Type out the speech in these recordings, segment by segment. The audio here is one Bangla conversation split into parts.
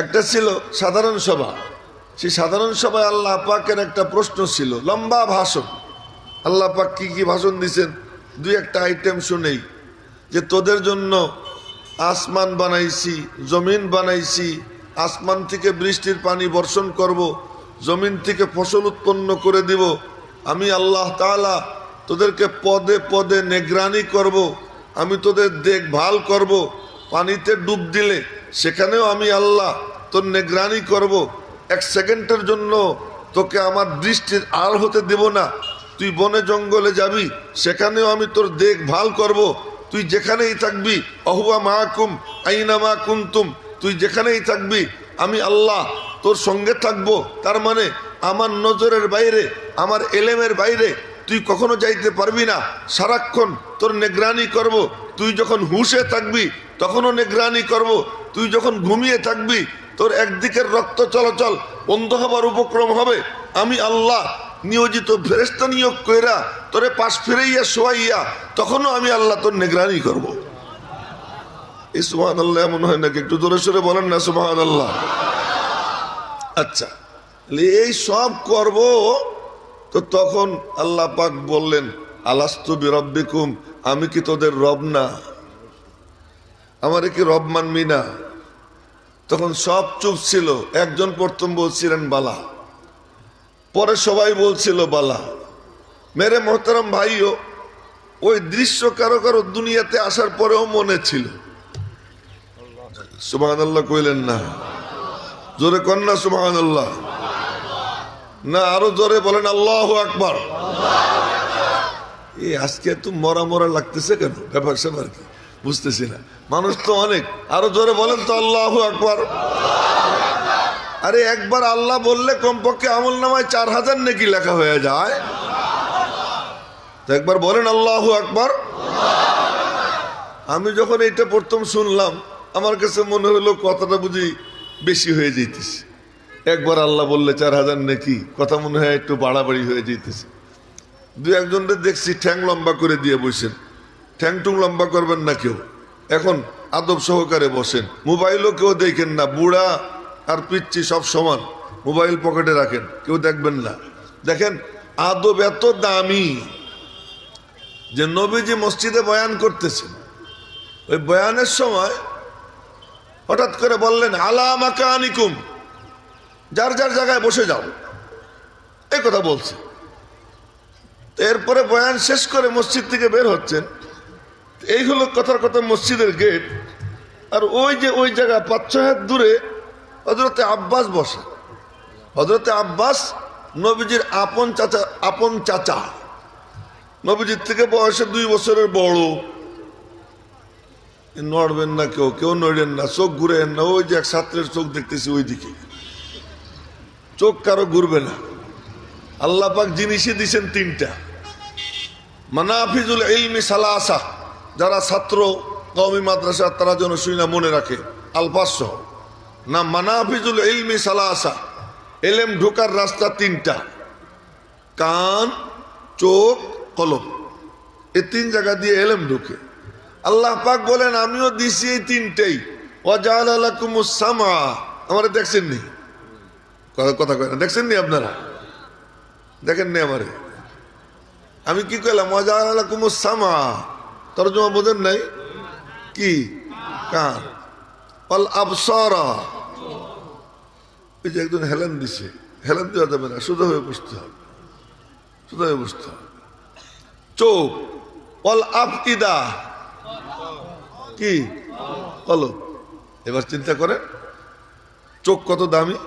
একটা ছিল সাধারণ সভা। সেই সাধারণ সভায় আল্লাহ পাকের একটা প্রশ্ন ছিল, লম্বা ভাষণ। আল্লাহ পাক কি কি ভাষণ দিয়েছেন দুই একটা আইটেম শুনেই, যে তোদের জন্য আসমান বানাইছি, জমিন বানাইছি, আসমান থেকে বৃষ্টির পানি বর্ষণ করব, জমিন থেকে ফসল উৎপন্ন করে দিব, আমি আল্লাহ তাআলা তোদেরকে পদে পদে নিগরানি করব, আমি তোদের দেখভাল করব, পানিতে ডুব দিলে সেখানেও আমি আল্লাহ তোর নিগরানি করব, এক সেকেন্ডের জন্য তোকে আমার দৃষ্টির আড় হতে দেব না, তুই বনে জঙ্গলে যাবি সেখানেও আমি তোর দেখভাল করব, তুই যেখানেই থাকবি অহুয়া মাকুম আইনামা কুনতুম, তুই যেখানেই থাকবি আমি আল্লাহ তোর সঙ্গে থাকবো। তার মানে আমার নজরের বাইরে, আমার এলেমের বাইরে তুই কখনো যাইতে পারবি না, সারাক্ষণ তোর নিগরানি করব। তুই যখন হুঁশে থাকবি তখনও নিগরানি করব, তুই যখন ঘুমিয়ে থাকবি তোর একদিকের রক্ত চলাচল বন্ধ হবার উপক্রম হবে, আমি আল্লাহ নিয়োজিত ফেরেশতা নিয়োগ কইরা তোরে পাশ ফিরাইয়া শোয়াইয়া তখনও আমি আল্লাহ তোর নিগরানি করব। এই সুবহানাল্লাহ এমন হয় নাকি? একটু জোরে সোরে বলেন না সুবহানাল্লাহ। আচ্ছা, এই সব করব তো তখন আল্লাহ পাক বললেন, আলাস্তু বিরব্বিকুম, আমি কি তোদের রব না? আমারে কি রব মানবি না? তখন সব চুপ ছিল। একজন প্রথম বলছিলেন বালা, পরে সবাই বলছিল বালা। মেরে মোহতারাম ভাইও, ওই দৃশ্য কারো কারো দুনিয়াতে আসার পরেও মনে ছিল। সুবহানাল্লাহ কইলেন না? জোরে কন না সুবহানাল্লাহ। না আরো জোরে বলেন আল্লাহু আকবার। এই আজকে তো মরা মরা লাগতেছে কেন? ব্যাপার স্যাপার কি বুঝতেছি না, মানুষ তো অনেক। আরো জোরে বলেন তো আল্লাহু আকবার। আরে একবার আল্লাহ বললে কমপক্ষে আমল নামায় 4000 নেকি লেখা হয়ে যায়। তো একবার বলেন আল্লাহু আকবার। আমি যখন এইটা প্রথম শুনলাম আমার কাছে মনে হলো কথাটা বুঝি বেশি হয়ে যেতেছে। একবার আল্লাহ বললে 4000 নেকি, কথা মনে হয় একটু বাড়াবাড়ি হয়ে যেতেছে। দু একজনকে দেখছি ঠ্যাং লম্বা করে দিয়ে বসেন, ঠ্যাং টুং লম্বা করবেন না কেউ, এখন আদব সহকারে বসেন। মোবাইলও কেউ দেখেন না, বুড়া আর পিচ্ছি সব সমান, মোবাইল পকেটে রাখেন, কেউ দেখবেন না। দেখেন আদব এত দামি যে নবীজি মসজিদে বয়ান করতেছেন, ওই বয়ানের সময় হঠাৎ করে বললেন আলা মাকানিকুম, যার যার জায়গায় বসে যাও, এই কথা বলছে। এরপরে বয়ান শেষ করে মসজিদ থেকে বের হচ্ছেন, এই হলো কথার কথা মসজিদের গেট। আর ওই যে ওই জায়গা 5-6 হাত দূরে হযরতে আব্বাস বসে। হযরতে আব্বাস নবীজির আপন চাচা, নবীজির থেকে বয়সে 2 বছরের বড়। নড়বেন না, কেউ নড়েন না, চোখ ঘুরেন না। ওই যে এক ছাত্রের চোখ দেখতেছি ওই দিকে, চোখ কারো ঘুরবে না। আল্লাহ পাক জিনিসই দিছেন 3টা। মানাফিজুল ইলমি সালাসা, যারা ছাত্র কওমি মাদ্রাসা তারা যেন শুনে মনে রাখে, আলফাজ সহ না। মানাফিজুল ইলমি সালাসা, এলেম ঢোকার রাস্তা 3টা, কান, চোখ, কলব। এই 3 জায়গা দিয়ে এলেম ঢুকে। আল্লাহ পাক বলেন আমিও দিছি এই 3টেই। ওয়াজআলা লাকুমুস সামা, আমারে দেখছেন নি? কথা কয় না, দেখছেন নি আপনারা? দেখেন নি আমারে? আমি কি কইলাম? ওয়াজআলা লাকুমুস সামা, তরজমা বোঝেন নাই কি? কান। ওয়াল আবসারা, এই যে একজন হেলান দিছে, হেলান দেওয়া যাবে না, সোজা হয়ে বসতে হবে, সোজা হয়ে বসতে হবে। চোখ। ওয়াল আফইদা, কি? কলব। এবার চিন্তা করেন চোখ কত দামি।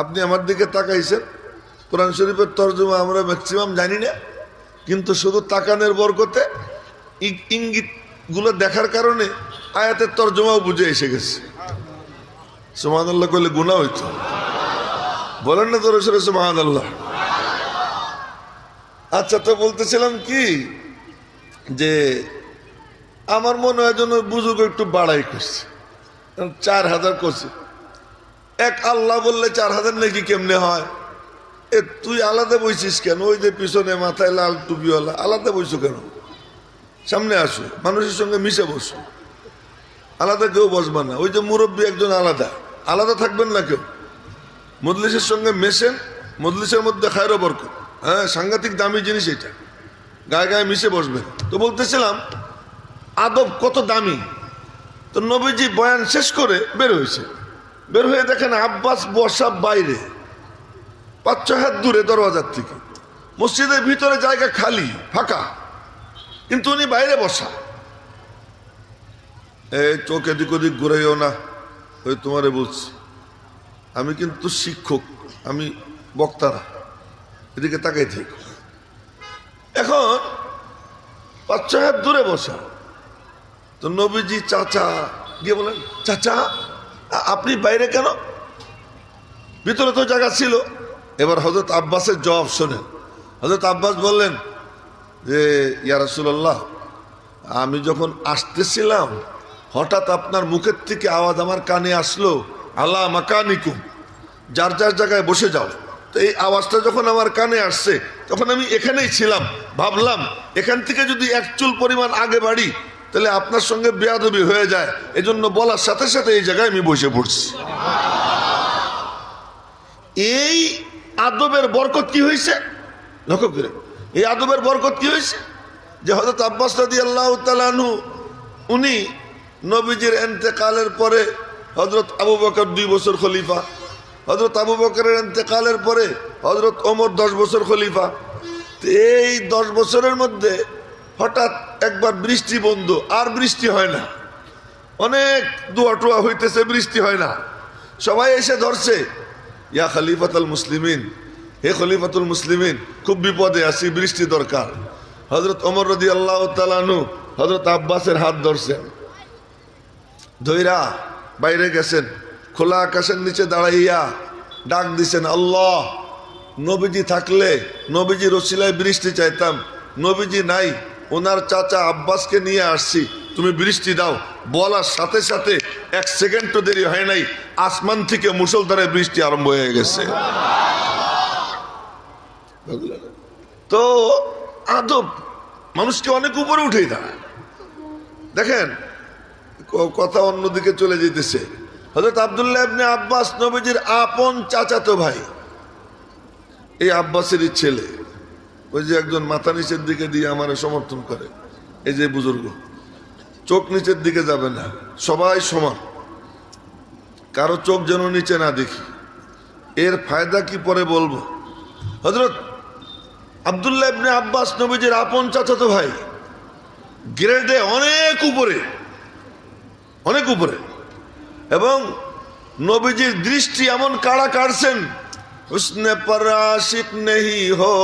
আপনি আমার দিকে তাকাইছেন, কোরআন শরীফের তরজমা আমরা ম্যাক্সিমাম জানি না, কিন্তু শুধু তাকানের বরকতে ইঙ্গিত গুলো দেখার কারণে আয়াতের তরজমাও বুঝে এসে গেছে। সুবহানাল্লাহ কইলে গুনাহ হইতো? বলেন না জোরে সোরে সুবহানাল্লাহ। আচ্ছা, তো বলতেছিলাম কি যে আমার মনে হয় যেন বুজুর্গ একটু বাড়াই করছে, 4000 করছে। এক আল্লাহ বললে 4000 নাকি কেমনে হয়? তুই আলাদা বইছিস কেন? ওই যে পিছনে মাথায় লাল টুপিওয়ালা, আলাদা বইছো কেন? সামনে আসো, মানুষের সঙ্গে মিশে বসো, আলাদা কেউ বসবা না। ওই যে মুরব্বী একজন আলাদা, আলাদা থাকবেন না কেউ, মজলিসের সঙ্গে মেশেন, মজলিসের মধ্যে খায়রও বরকত। হ্যাঁ, সাংঘাতিক দামি জিনিস এটা, গায়ে গায়ে মিশে বসবেন। তো বলতেছিলাম আদব কত দামি। তো নবীজি বয়ান শেষ করে বের হয়েছে, বের হয়ে দেখেন আব্বাস বসা বাইরে 5-6 হাত দূরে দরওয়াজার থেকে। মসজিদের ভিতরে জায়গা খালি ফাঁকা, কিন্তু উনি বাইরে বসা। এই চোখ এদিক ওদিক ঘুরাইও না, ওই তোমারে বলছি, আমি কিন্তু শিক্ষক, আমি বক্তা না, এদিকে তাকাই থেকে। এখন 5-6 হাত দূরে বসা। তো নবীজি চাচা গিয়ে বলেন, চাচা আপনি বাইরে কেন? ভিতরে তো জায়গা ছিল। এবার হযরত আব্বাসের জবাব শোনেন। হযরত আব্বাস বললেন যে ইয়া রাসূলুল্লাহ, আমি যখন আসতেছিলাম হঠাৎ আপনার মুখের থেকে আওয়াজ আমার কানে আসলো, আলা মাকানিকুম, যার যার জায়গায় বসে যাও। তো এই আওয়াজটা যখন আমার কানে আসছে তখন আমি এখানেই ছিলাম, ভাবলাম এখান থেকে যদি 1 চুল পরিমাণ আগে বাড়ি তাহলে আপনার সঙ্গে বেয়াদবি হয়ে যায়, এজন্য বলার সাথে সাথে এই জায়গায় আমি বসে পড়ছি। এই আদবের বরকত কি হয়েছে লক্ষ্য করে, এই আদবের বরকত কি হয়েছে যে হযরত আব্বাস রাদিয়াল্লাহু তাআলা আনহু উনি নবীজির ইন্তেকালের পরে হযরত আবু বকর 2 বছর খলিফা, হযরত আবু বকরের ইন্তেকালের পরে হযরত ওমর 10 বছর খলিফা। এই 10 বছরের মধ্যে হঠাৎ একবার বৃষ্টি বন্ধ, আর বৃষ্টি হয় না, অনেক দোয়া টোয়া হইতেছে, বৃষ্টি হয় না। সবাই এসে ধরছে, ইয়া খলিফাতুল মুসলিমিন, হে খলিফাতুল মুসলিমিন, খুব বিপদে আছি, বৃষ্টি দরকার। হযরত ওমর রাদিয়াল্লাহু তাআলা আনহু হযরত আব্বাসের হাত ধরছেন, ধইরা বাইরে গেছেন, খোলা আকাশের নিচে দাঁড়াইয়া ডাক দিছেন, আল্লাহ, নবীজি থাকলে নবীজির ওসিলায় বৃষ্টি চাইতাম, নবীজি নাই, ওনার চাচা আব্বাসকে নিয়ে আসছি, তুমি বৃষ্টি দাও। বলার সাথে সাথে 1 সেকেন্ডও দেরি হয় নাই, আসমান থেকে মুষলধারে বৃষ্টি আরম্ভ হয়ে গেছে। তো আদব মানুষকে অনেক উপরে উঠে দেয়। দেখেন কথা অন্যদিকে চলে যেতেছে। হযরত আব্দুল্লাহ ইবনে আব্বাস নবীজির আপন চাচাতো ভাই, এই আব্বাসেরই ছেলে। ওই যে একজন মাথা নিচের দিকে দিয়ে আমারে সমর্থন করে, এই যে বুজুর্গ, চোখ নিচের দিকে যাবে না, সবাই সমান, কারো চোখ যেন নিচে না দেখি। এর ফায়দা কি পরে বলবো। হযরত আব্দুল্লাহ ইবনে আব্বাস নবীজির আপন চাচাতো ভাই, গ্রেডে অনেক উপরে, অনেক উপরে, এবং নবীজির দৃষ্টি এমন কাড়া কাড়ছেন, হুসনে পর আশিক নেহি হো,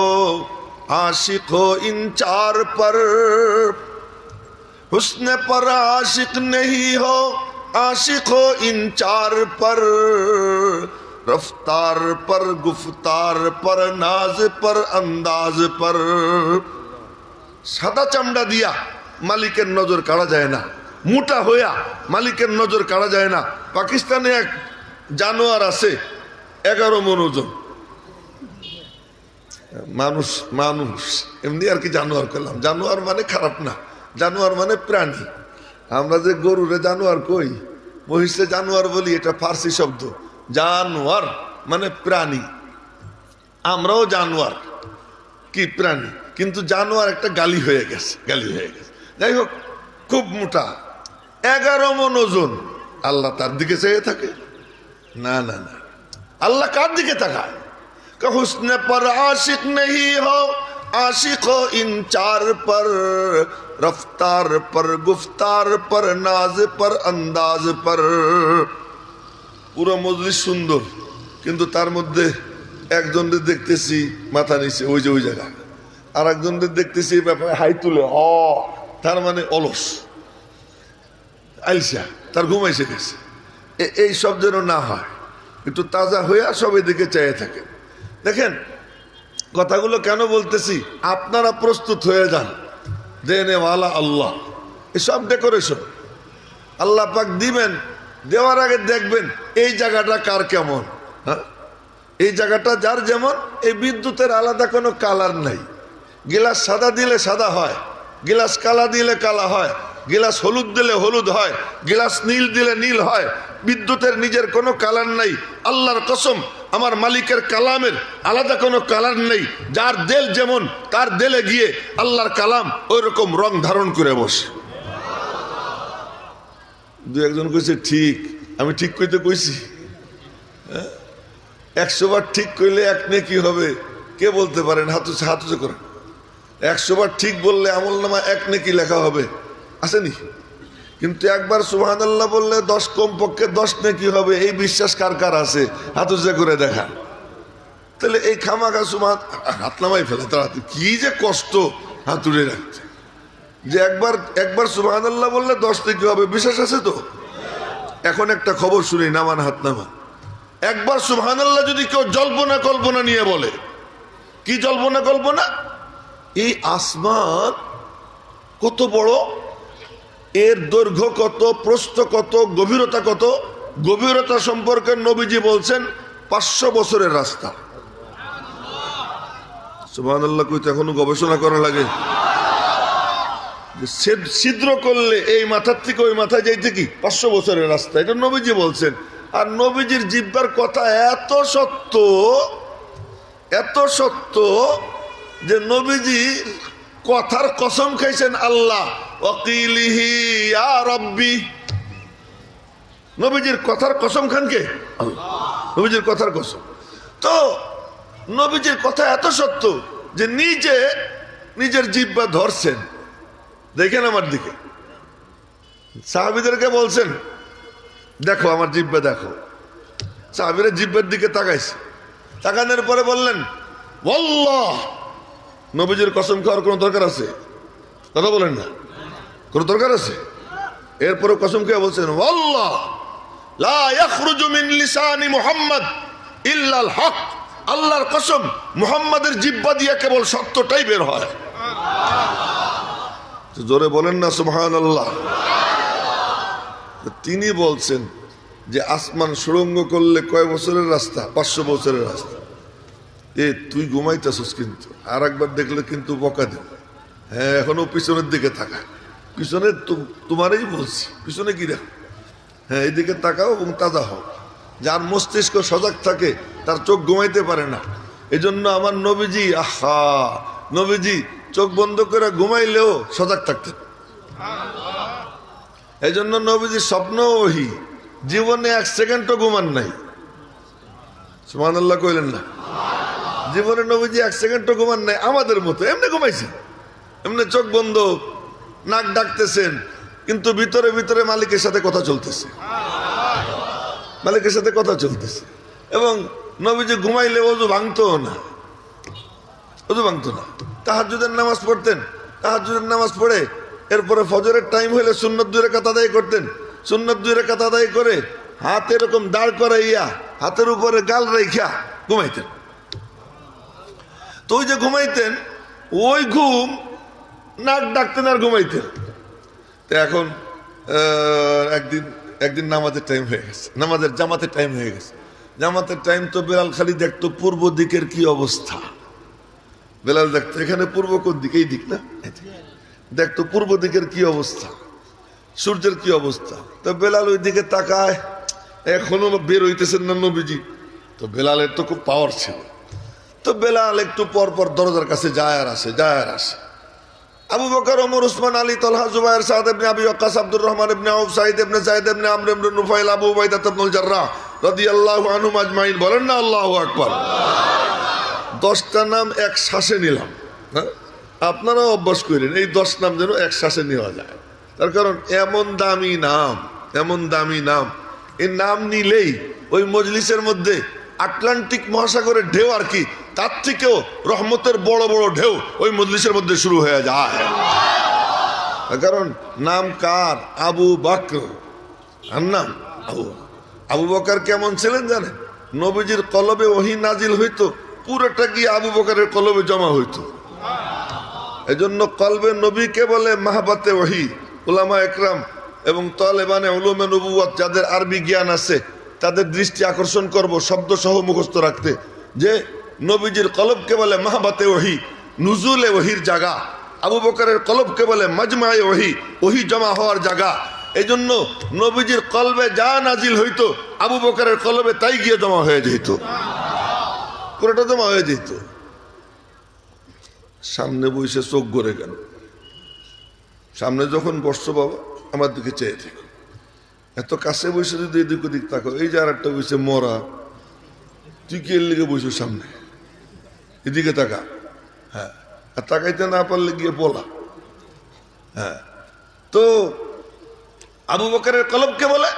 आशिक हो इन 4 पर, हुस्न पर आशिक नहीं हो, आशिक हो इन 4 पर, रफ्तार पर, गुफ्तार पर, नाज पर, अंदाज पर। সাদা চামড়া দিয়া মালিকের নজর কাড়া যায় না, মোটা হইয়া মালিকের নজর কাড়া যায় না। পাকিস্তানে এক জানোয়ার আছে 11 মণ ওজন, মানুষ মানুষ এমনি আর কি জানোয়ার করলাম, জানোয়ার মানে খারাপ না, জানোয়ার মানে প্রাণী। আমরা যে গরুরে জানোয়ার কই, মহিষে জানোয়ার বলি, এটা ফার্সি শব্দ। জানোয়ার মানে প্রাণী, আমরাও জানোয়ার কি প্রাণী, কিন্তু জানোয়ার একটা গালি হয়ে গেছে, গালি হয়ে গেছে। যাই হোক, খুব মোটা, 11 মণ ওজন। আল্লাহ তার দিকে চেয়ে থাকে? না না না, আল্লাহ কার দিকে তাকায়? हुस्न पर आशिक नहीं हो, आशिक हो इन 4 पर, रफ्तार पर, गुफ्तार पर, नाज पर, अंदाज पर। পুরো মজলিস সুন্দর, কিন্তু তার মধ্যে একজনকে দেখতেছি মাথা নিচে, ওই যে ওই জায়গা, আর একজনকে দেখতেছি ব্যাপারে হাই তুলে, তার মানে অলস, আইসা, তার ঘুমাইছে গেছে। এই সব যেন না হয়, একটু তাজা হইয়া সবাই দিকে চাইয়ে থাকে। দেখেন কথাগুলো কেন বলতেছি, আপনারা প্রস্তুত হয়ে যান, দেনেওয়ালা আল্লাহ। এসব ডেকোরেশন আল্লাহ পাক দিবেন, দেওয়ার আগে দেখবেন এই জায়গাটা কার কেমন। হ্যাঁ, এই জায়গাটা যার যেমন, এই বিদ্যুতের আলাদা কোনো কালার নাই। গিলাস সাদা দিলে সাদা হয়, গিলাস কালা দিলে কালা হয়, গিলাস হলুদ দিলে হলুদ হয়, গিলাস নীল দিলে নীল হয়। বিদ্যুতের নিজের কোনো কালার নাই, আল্লাহর কসম আমার মালিকের কালামের আলাদা কোনো কালার নেই। যার দেল যেমন তার দেলে গিয়ে আল্লাহর কালাম ওই রকম রং ধারণ করে বসে। দু একজন কইছে ঠিক, আমি ঠিক কইতে কইছি? 100 বার ঠিক কইলে এক নেকি হবে, কে বলতে পারেন? হাত উঁচু করেন। 100 বার ঠিক বললে আমল নামা এক নেকি লেখা হবে, আসেনি? কিন্তু একবার সুবহানাল্লাহ বললে 10 কমপক্ষে 10 নেকি হবে, এই বিশ্বাস কার কার আছে? হাত উঁচু করে দেখা। তাহলে এই খামাখা হাত নামাই ফেলে তারা, কি যে কষ্ট হাত উড়ে রাখতে, যে একবার সুবহানাল্লাহ বললে 10 নেকি হবে, বিশ্বাস আছে তো? এখন একটা খবর শুনি, নামান হাত নামান। একবার সুবহানাল্লাহ যদি কেউ জল্পনা কল্পনা নিয়ে বলে, কি জল্পনা কল্পনা? এই আসমান কত বড়, এর দৈর্ঘ্য কত, প্রস্থ কত, গভীরতা কত, গভীরতা সম্পর্কে নবীজি বলছেন 500 বছরের রাস্তা। সুবহানাল্লাহ কইতে এখনো গবেষণা করা লাগে। ছিদ্র করলে এই মাথার থেকে ওই মাথায় যাইতে কি 500 বছরের রাস্তা, এটা নবীজি বলছেন। আর নবীজির জিহ্বার কথা এত সত্য যে নবীজি কথার কসম খাইছেন আল্লাহ, ওয়াকিলিহি ইয়া রাব্বি। নবীজির কথার কসম খান কে? আল্লাহ। নবীজির কথার কসম। তো নবীজির কথা এত সত্য যে নিজের জিহ্বা ধরছেন। দেখেন আমার দিকে, সাহাবীদেরকে বলছেন দেখো আমার জিহ্বা দেখো। সাহাবীরা জিহ্বার দিকে তাকাইছে, তাকানোর পরে বললেন ওয়াল্লাহ। নবীজির কসম খাওয়ার কোনো দরকার আছে? কথা বলেন না, কোনো দরকার আছে? এরপরে কসম খেয়ে বলছেন ওয়াল্লাহ লা ইয়াখরুজু মিন লিসানি মুহাম্মদ ইল্লাল হক। আল্লাহর কসম, মুহাম্মাদের জিহ্বা দিয়ে কেবল সত্যটাই বের হয়। জোরে বলেন না সুবহানাল্লাহ। তিনি বলছেন যে আসমান সুড়ঙ্গ করলে কয় বছরের রাস্তা? 500 বছরের রাস্তা। তুই ঘুমাইতেছিস, কিন্তু আর একবার দেখলে কিন্তু বকা দেব। হ্যাঁ, এখনো পিছনের দিকে থাকা, পিছনে তোমারই বলছি, পিছনে কি দেখো? হ্যাঁ, এইদিকে তাকাও এবং তাজা হও। যার মস্তিষ্ক সজাগ থাকে তার চোখ ঘুমাইতে পারে না। এই জন্য আমার নবীজি চোখ বন্ধ করে ঘুমাইলেও সজাগ থাকতেন। এই জন্য নবীজির স্বপ্ন ওহি, জীবনে 1 সেকেন্ডও ঘুমান নাই। সুবহানাল্লাহ কইলেন না? জীবনে নবীজি 1 সেকেন্ডও ঘুমান নাই, আমাদের মতো এমনি ঘুমাইছেন, এমনি চোখ বন্ধ, নাক ডাকতেছেন, কিন্তু ভিতরে ভিতরে মালিকের সাথে কথা চলতেছে, মালিকের সাথে কথা চলতেছে। এবং নবীজি ঘুমাইলে ওযু ভাঙতো না, তাহাজ্জুদের নামাজ পড়তেন, তাহাজ্জুদের নামাজ পড়ে এরপরে ফজরের টাইম হইলে সুন্নত 2 রাকাত আদায় করতেন। সুন্নত 2 রাকাত আদায় করে হাত এরকম দাঁড় করাইয়া হাতের উপরে গাল রাইখা ঘুমাইতেন। তো ওই যে ঘুমাইতেন, ওই ঘুম নাক ডাকতেন আর ঘুমাইতেন। তো এখন একদিন নামাজের টাইম হয়ে গেছে, নামাজের জামাতের টাইম হয়ে গেছে। জামাতের টাইম তো বেলাল খালি দেখতো পূর্ব দিকের কি অবস্থা। বেলাল দেখতো এখানে পূর্ব কোন দিকে, এই দিক না, দেখতো পূর্ব দিকের কি অবস্থা, সূর্যের কি অবস্থা। তো বেলাল ওই দিকে তাকায়, এখনো বের হইতেছেন না নবীজি। তো বেলালের তো খুব পাওয়ার ছিল। তো বেলাল একটু পর পর দরজার কাছে যায় আর আসে। আবু বকর, ওমর, উসমান, আলী, তালহা, জুবায়ের, সাদ ইবনে আবি ওয়াক্কাস, আব্দুর রহমান ইবনে আউফ, সাঈদ ইবনে যায়েদ ইবনে আমর ইবনে নুফাইল, আবু উবাইদা ইবনুল জাররাহ রাদিয়াল্লাহু আনহুম আজমাইন। বলেন না আল্লাহু আকবার। 10টা নাম এক শ্বাসে নিলাম। হ্যাঁ, আপনারাও অভ্যাস করেন এই 10 নাম যেন এক শ্বাসে নেওয়া যায়। তার কারণ এমন দামি নাম, এই নাম নিলেই ওই মজলিসের মধ্যে আটলান্টিক মহাসাগরের ঢেউ আর কি, তার থেকেও রহমতের বড় বড় ঢেউ ওই মজলিসের মধ্যে শুরু হয়ে যায়। কারণ নাম কার? আবু বকর। আর নাম আবু বকর কেমন ছিলেন জানেন? নবীজির কলবে ওহী নাজিল হইতো, পুরোটা গিয়ে আবু বকরের কলবে জমা হইতো। এজন্য কলবে নবীকে বলে মাহবাতে ওহী। উলামা একরাম এবং তালেবানে উলুমে নবুওয়াত যাদের আরবি জ্ঞান আছে তাদের দৃষ্টি আকর্ষণ করব শব্দ সহ মুখস্থ রাখতে, যে নবীজির কলবকে বলে মাহবাতে ওহী, নুজুলে ওহির জায়গা। আবু বকরের কলবকে বলে মাজমায়ে ওহী, ওহী জমা হওয়ার জায়গা। এই জন্য নবীজির কলবে যা নাজিল হইতো আবু বকরের কলবে তাই গিয়ে জমা হয়ে যেত, পুরোটা জমা হয়ে যেত। সামনে বসে চোখ গড়ে গেল, সামনে যখন বসছো বাবা আমার দিকে চেয়ে থেকো, এত কাছে বসে যদি এদিক ওদিক তাকো, এই যে আর একটা বসে মরা, তুই কি এর লিগে বসো সামনে, এদিকে তাকা। হ্যাঁ, আর তাকাইতে না পারলে গিয়ে বলা। হ্যাঁ, তো আবু বকরের কলবকে বলে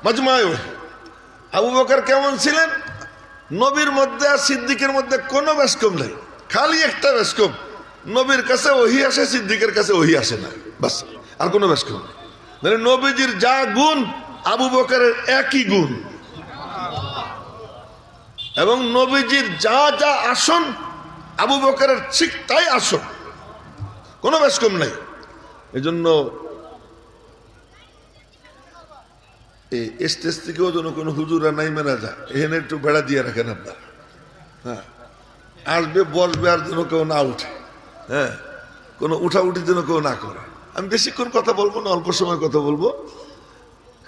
মাজমায়ে। আবু বকর কেমন ছিলেন? নবীর মধ্যে আর সিদ্দিকের মধ্যে কোনো ব্যাসকম নাই, খালি একটা ব্যাসকম, নবীর কাছে ওহী আসে, সিদ্দিকের কাছে ওহী আসে না, বাস, আর কোনো ব্যাসকম নেই। মানে নবীজির যা গুণ আবু বকরের একই গুণ, এবং নবীজির যা যা আসন আবু বকরের ঠিক তাই আসন, কোনো ব্যাসকম নাই। এই জন্য এই স্টেজ থেকেও যেন কোনো হুজুরা নাই মেনা যায়, এখানে একটু বেড়া দিয়ে রাখেন আপনার। হ্যাঁ, আসবে বসবে আর যেন কেউ না উঠে, হ্যাঁ, কোনো উঠাউঠি যেন কেউ না করে। আমি বেশিক্ষণ কথা বলবো না, অল্প সময় কথা বলবো।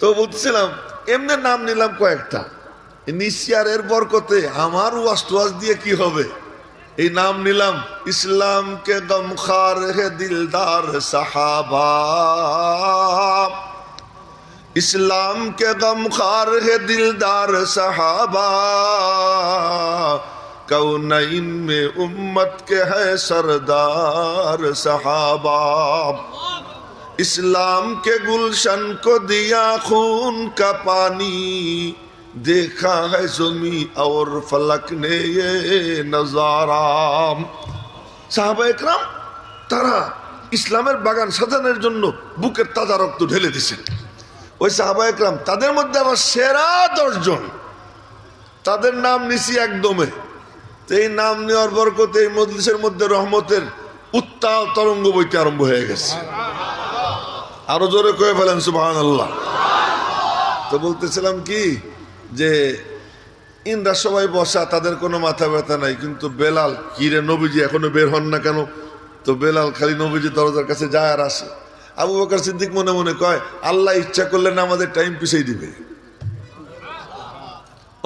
তো বলছিলাম এমনি নাম নিলাম কয়েকটা, নিশিয়ারের বরকতে আমার ওয়াজ দিয়ে কি হবে, এই নাম নিলাম। ইসলাম কে গমখার হে দিলদার সাহাবা, ইসলাম কে গমখার হে দিলদার সাহাবা, कौनैन में उम्मत के है सरदार सहाबा, इस्लाम के गुलशन को दिया खून का पानी, देखा है ज़मी और फलक ने ये नजारा। সাহাবা একরাম তারা ইসলামের বাগান সাজানোর জন্য বুকের তাজা রক্ত ঢেলে দিয়েছেন। ওই সাহাবা একরাম, তাদের মধ্যে আবার সেরা 10 জন, তাদের নাম নিছি একদমে। এই নাম নেওয়ার বরকতে এই মজলিসের মধ্যে রহমতের উত্তাল তরঙ্গ বইতে আরম্ভ হয়ে গেছে। আরো জোরে কয়ে ফেলেন সুবহানাল্লাহ। তো বলতেছিলাম কি যে ইনরা সবাই বসা, তাদের কোনো মাথা ব্যথা নাই, কিন্তু বেলাল কি রে, নবীজি এখনো বের হন না কেন? তো বেলাল খালি নবীজি দরজার কাছে যায় আর আসে। আবু বকর সিদ্দিক মনে মনে কয় আল্লাহ ইচ্ছা করলে না আমাদের টাইম পিছিয়ে দিবে।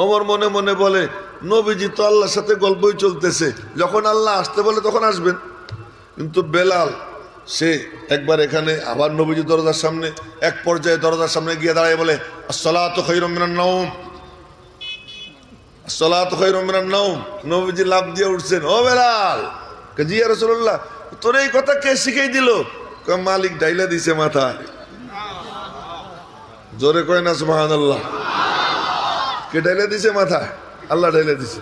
ওমর মনে মনে বলে নবীজি তো আল্লাহর সাথে গল্পই চলতেছে, যখন আল্লাহ আসতে বলে তখন আসবেন। কিন্তু বেলাল সে একবার এখানে, আবার নবীজি দরজার সামনে, এক পর্যায়ে দরজার সামনে গিয়ে দাঁড়ায় বলে আসসালাতু খায়রুম মিনান নাওম, আসসালাতু খায়রুম মিনান নাওম। নবীজি লাফ দিয়ে উঠছেন, ও বেলাল। জি ইয়া রাসূলুল্লাহ। তোর এই কথা কে শিখিয়ে দিল? মালিক ডাইলা দিছে মাথায়। জোরে কয় না সুবহানাল্লাহ। কে ডাইলা দিছে মাথায়? আল্লাহ ঢেলে দিছে।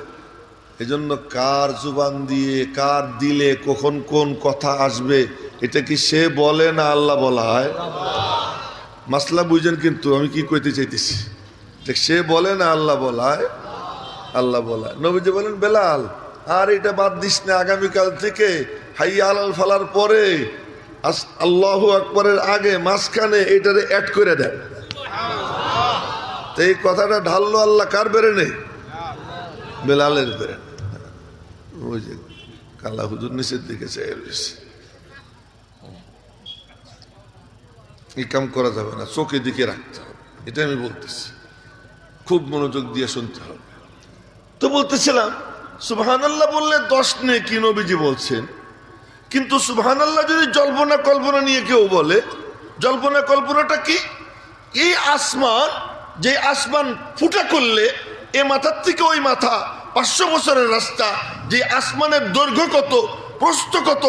এই জন্য কার জুবান দিয়ে কার দিলে কখন কোন কথা আসবে এটা কি সে বলে না আল্লাহ বলা হয়? মাসলা বুঝেন কিন্তু আমি কি কইতে চাইতেছি, সে বলে না আল্লাহ বলায়, আল্লাহ বলায়। নবীজি বলেন বেলাল আর এটা বাদ দিস না, আগামীকাল থেকে হাইয়া আলাল ফালার পরে আল্লাহু আকবারের আগে মাঝখানে এটারে অ্যাড করে দেন। তো এই কথাটা ঢাললো আল্লাহ কার বেড়ে নেই? বেলালের বেড়ে। ওই যে কালা হুজুর নিচের দিকে চাই রয়েছে, এই কাম করা যাবে না, চোখের দিকে রাখতে হবে, এটা আমি বলতেছি, খুব মনোযোগ দিয়ে শুনতে হবে। তো বলতেছিলাম সুবহানাল্লাহ বললে 10 নেই কি নবীজি বলছেন, কিন্তু সুবহানাল্লাহ যদি জল্পনা কল্পনা নিয়ে কেউ বলে, জল্পনা কল্পনাটা কি? এই আসমান, যে আসমান ফুটা করলে এ মাথার থেকে ওই মাথা 500 বছরের রাস্তা, যে আসমানের দৈর্ঘ্য কত, প্রস্থ কত,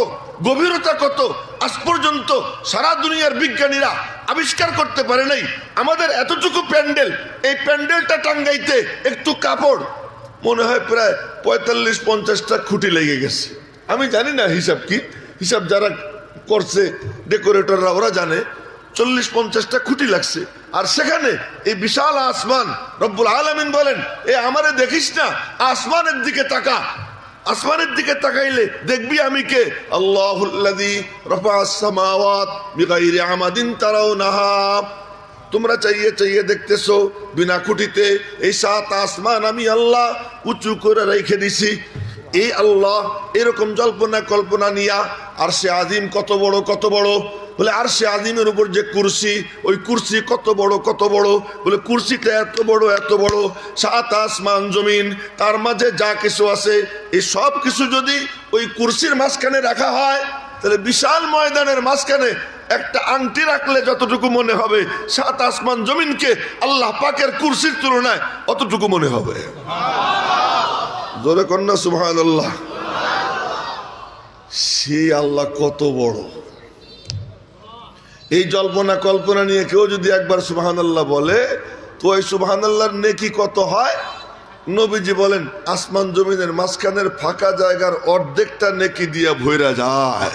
গভীরতা কত, আজ পর্যন্ত সারা দুনিয়ার বিজ্ঞানীরা আবিষ্কার করতে পারে নাই। আমাদের এতটুকু প্যান্ডেল, এই প্যান্ডেলটা টাঙ্গাইতে একটু কাপড় মনে হয় প্রায় 45-50টা খুঁটি লেগে গেছে। আমি জানি না হিসাব কি, হিসাব যারা করছে ডেকোরেটররা ওরা জানে, 40-50টা খুঁটি লাগছে। আর সেখানে এই বিশাল আসমান, রব্বুল আলামিন বলেন এ আমারে দেখিস না, আসমানের দিকে তাকা, আসমানের দিকে তাকাইলে দেখবি আমি কে। আল্লাহুল্লাযী রাফা'আস সামাওয়াত বিগাইরি আমাদিন তারাউনাহা, তোমরা চাইয়ে চাইয়ে দেখতেছো বিনা খুঁটিতে এই 7 আসমান আমি আল্লাহ উঁচু করে রেখে দিছি। এই আল্লাহ এরকম জল্পনা কল্পনা নিয়া আর সে আজিম কত বড় কত বড়, বলে আরশে আজিমের উপর যে কুরসি, ওই কুরসি কত বড় কত বড়, বলে কুরসিটা এত বড় এত বড়, 7 আসমান জমিন তার মাঝে যা কিছু আছে এই সব কিছু যদি ওই কুরসির মাঝখানে রাখা হয়, তাহলে বিশাল ময়দানের মাঝখানে একটা আংটি রাখলে যতটুকু মনে হবে 7 আসমান জমিনকে আল্লাহ পাকের কুরসির তুলনায় অতটুকু মনে হবে। জোরে কন্যা সুবহানাল্লাহ। সেই আল্লাহ কত বড়, এই জল্পনা কল্পনা নিয়ে কেউ যদি একবার সুবহানাল্লাহ বলে তো ওই সুবহানাল্লাহর নেকি কত হয়? নবীজি বলেন আসমান জমিনের মাঝখানের ফাঁকা জায়গার অর্ধেকটা নেকি দিয়া ভইরা যায়।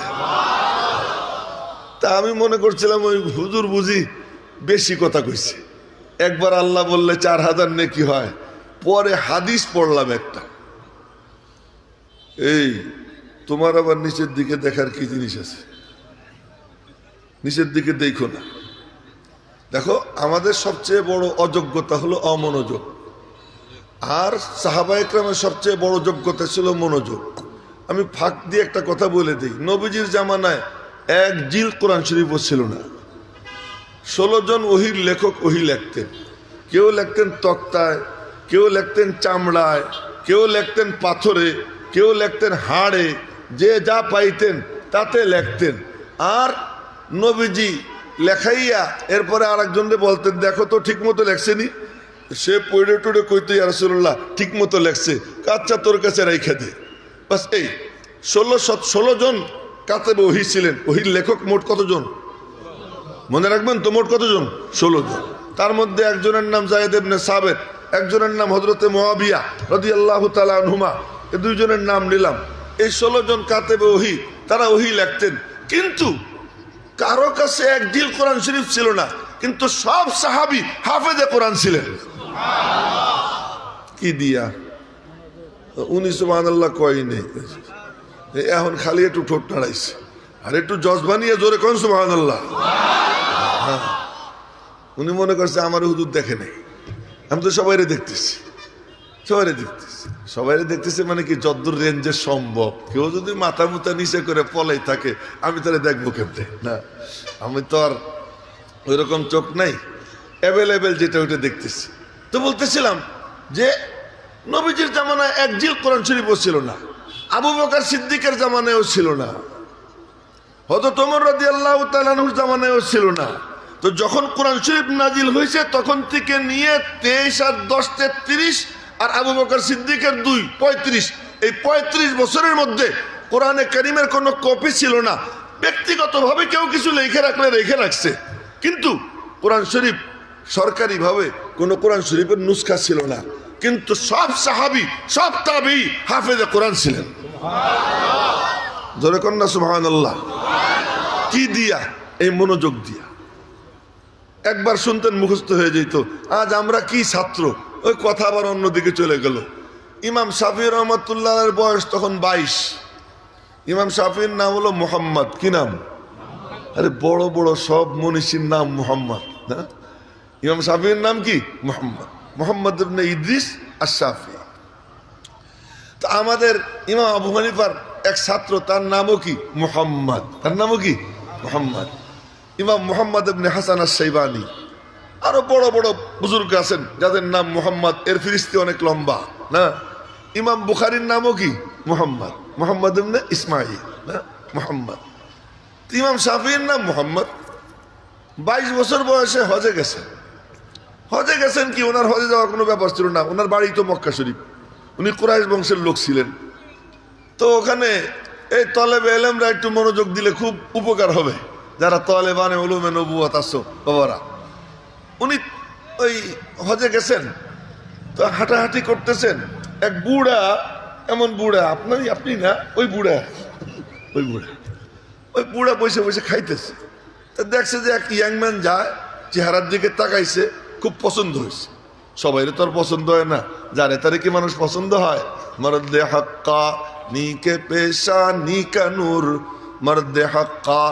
তা আমি মনে করছিলাম ওই হুজুর বুঝি বেশি কথা কইছে, একবার আল্লাহ বললে 4000 নেকি হয়। পরে হাদিস পড়লাম একটা, এই তোমার আবার নিচের দিকে দেখার কি জিনিস আছে? নিচের দিকে দেখো না। দেখো আমাদের সবচেয়ে বড় অযোগ্যতা হলো অমনোযোগ, আর সাহাবা ইকরামের সবচেয়ে বড় যোগ্যতা ছিল মনোযোগ। আমি ফাঁক দিয়ে একটা কথা বলে দিই, নবীজির জামানায় এক জিল কোরআন শরীফও ছিল না। 16 জন ওহির লেখক ওহি লিখতেন, কেউ লিখতেন তক্তায়, কেউ লিখতেন চামড়ায়, কেউ লিখতেন পাথরে, কেউ লিখতেন হাড়ে, যে যা পাইতেন তাতে লিখতেন। আর নবীজি লেখাইয়া এরপরে আর একজনকে বলতেন দেখো তো ঠিক মতো লেখছেনি, সে পড়ে টুড়ে কইতো ইয়া রাসূলুল্লাহ ঠিক মতো লেখছে, আচ্ছা তোর কাছে রাইখা দে। বাস এই 16 জন কাতেবে ওহি ছিলেন। ওহির লেখক মোট কতজন মনে রাখবেন তো? মোট কতজন? 16 জন। তার মধ্যে একজনের নাম যায়েদ ইবনে সাবিত, একজনের নাম হযরতে মুআবিয়া রাদিয়াল্লাহু তাআলা আনহুমা, এই দুইজনের নাম নিলাম। এই 16 জন কাতেবে ওহি, তারা ওহি লিখতেন। কিন্তু কারো কাছে এক জিল কোরআন শরীফ ছিল না, কিন্তু সব সাহাবী হাফেজে কোরআন ছিলেন। কি দিয়া? উনি সুবহানাল্লাহ কয় নেই, এখন খালি একটু ঠোঁট নাড়াইছে, আর একটু জজবানিয়ে জোরে কোন সুবহানাল্লাহ। উনি মনে করছে আমার হুজুর দেখে নাই, আমি তো সবাইরে দেখতেছি, সবাইরে দেখতেছি মানে কি যদ্দূর রেঞ্জে সম্ভব। কেউ যদি মাথা মুথা নিচে করে পলাই থাকে আমি তাহলে দেখবো কেমনে? না, আমি তো আর ওই রকম চোখ নাই, অ্যাভেলেবেল যেটা ওইটা দেখতেছি। তো বলতেছিলাম যে নবীজির জামানায় এক জিল কোরআন শরীফও ছিল না, আবু বকর সিদ্দিকের জামানায়ও ছিল না, হযরত ওমর রাদিয়াল্লাহু তাআলা আনহুর জামানায়ও ছিল না। তো যখন কোরআন শরীফ নাজিল হয়েছে তখন থেকে নিয়ে 23 আর 10 33, আর আবু বকর সিদ্দিকের 2 35, এই 35 বছরের মধ্যে কোরআনে কারীমের কোনো কপি ছিল না। ব্যক্তিগতভাবে কেউ কিছু লিখে রাখলে রেখে রাখছে, কিন্তু কোরআন শরীফ সরকারিভাবে কোনো কোরআন শরীফের নুসখা ছিল না। কিন্তু সব সাহাবী সব তাবেঈ হাফেজে কোরআন ছিলেন। জোরে কন্না সুবহানাল্লাহ। কি দিয়া? এই মনোযোগ দিয়া। একবার শুনতেন মুখস্থ হয়ে যেত। আজ আমরা কি ছাত্র, ওই কথা আবার অন্যদিকে চলে গেল। ইমাম শাফি রহমাতুল্লাহর বয়স তখন 22। ইমাম শাফির নাম হলো মুহাম্মদ। কি নাম? আরে বড় বড় সব মনীষীর নাম মুহাম্মদ না? ইমাম শাফির নাম কি? মুহাম্মদ। মুহাম্মদ ইবনে ইদ্রিস আশ-শাফি। তো আমাদের ইমাম আবু হানিফার এক ছাত্র, তার নামও কি? মুহাম্মদ। তার নামও কি? মুহাম্মদ। ইমাম মুহাম্মদ ইবনে হাসান আশ-শাইবানি। আরো বড় বড় বুজুর্গ আছেন যাদের নাম মুহাম্মদ, এর ফিরিস্তি অনেক লম্বা না? ইমাম বুখারীর নামও কি? মুহাম্মদ। মুহাম্মদ ইবনে ইসমাঈল না? মুহাম্মদ। ইমাম শাফির নাম মুহাম্মদ। 22 বছর বয়সে হজে গেছেন। হজে গেছেন কি, ওনার হজে যাওয়ার কোনো ব্যাপার ছিল না, ওনার বাড়ি তো মক্কা শরীফ, উনি কুরাইশ বংশের লোক ছিলেন। তো ওখানে এই তলেবে এলেমরা একটু মনোযোগ দিলে খুব উপকার হবে, যারা তলেবানে উলুমে নবুয়ত আছো বাবারা। উনি ওই হজে গেছেন, তো হাঁটাহাঁটি করতেছেন। এক বুড়া, এমন বুড়া আপনি না, ওই বুড়া বসে বসে খাইতেছে। তা দেখছে যে এক ইয়াংম্যান যায়, চেহারার দিকে তাকাইছে, খুব পছন্দ হয়েছে। সবাইরে তো আর পছন্দ হয় না, যারে তারে কি মানুষ পছন্দ হয়? মর্দে হাক্কা নীকে পেশা নীকা নূর, মর্দে হাক্কা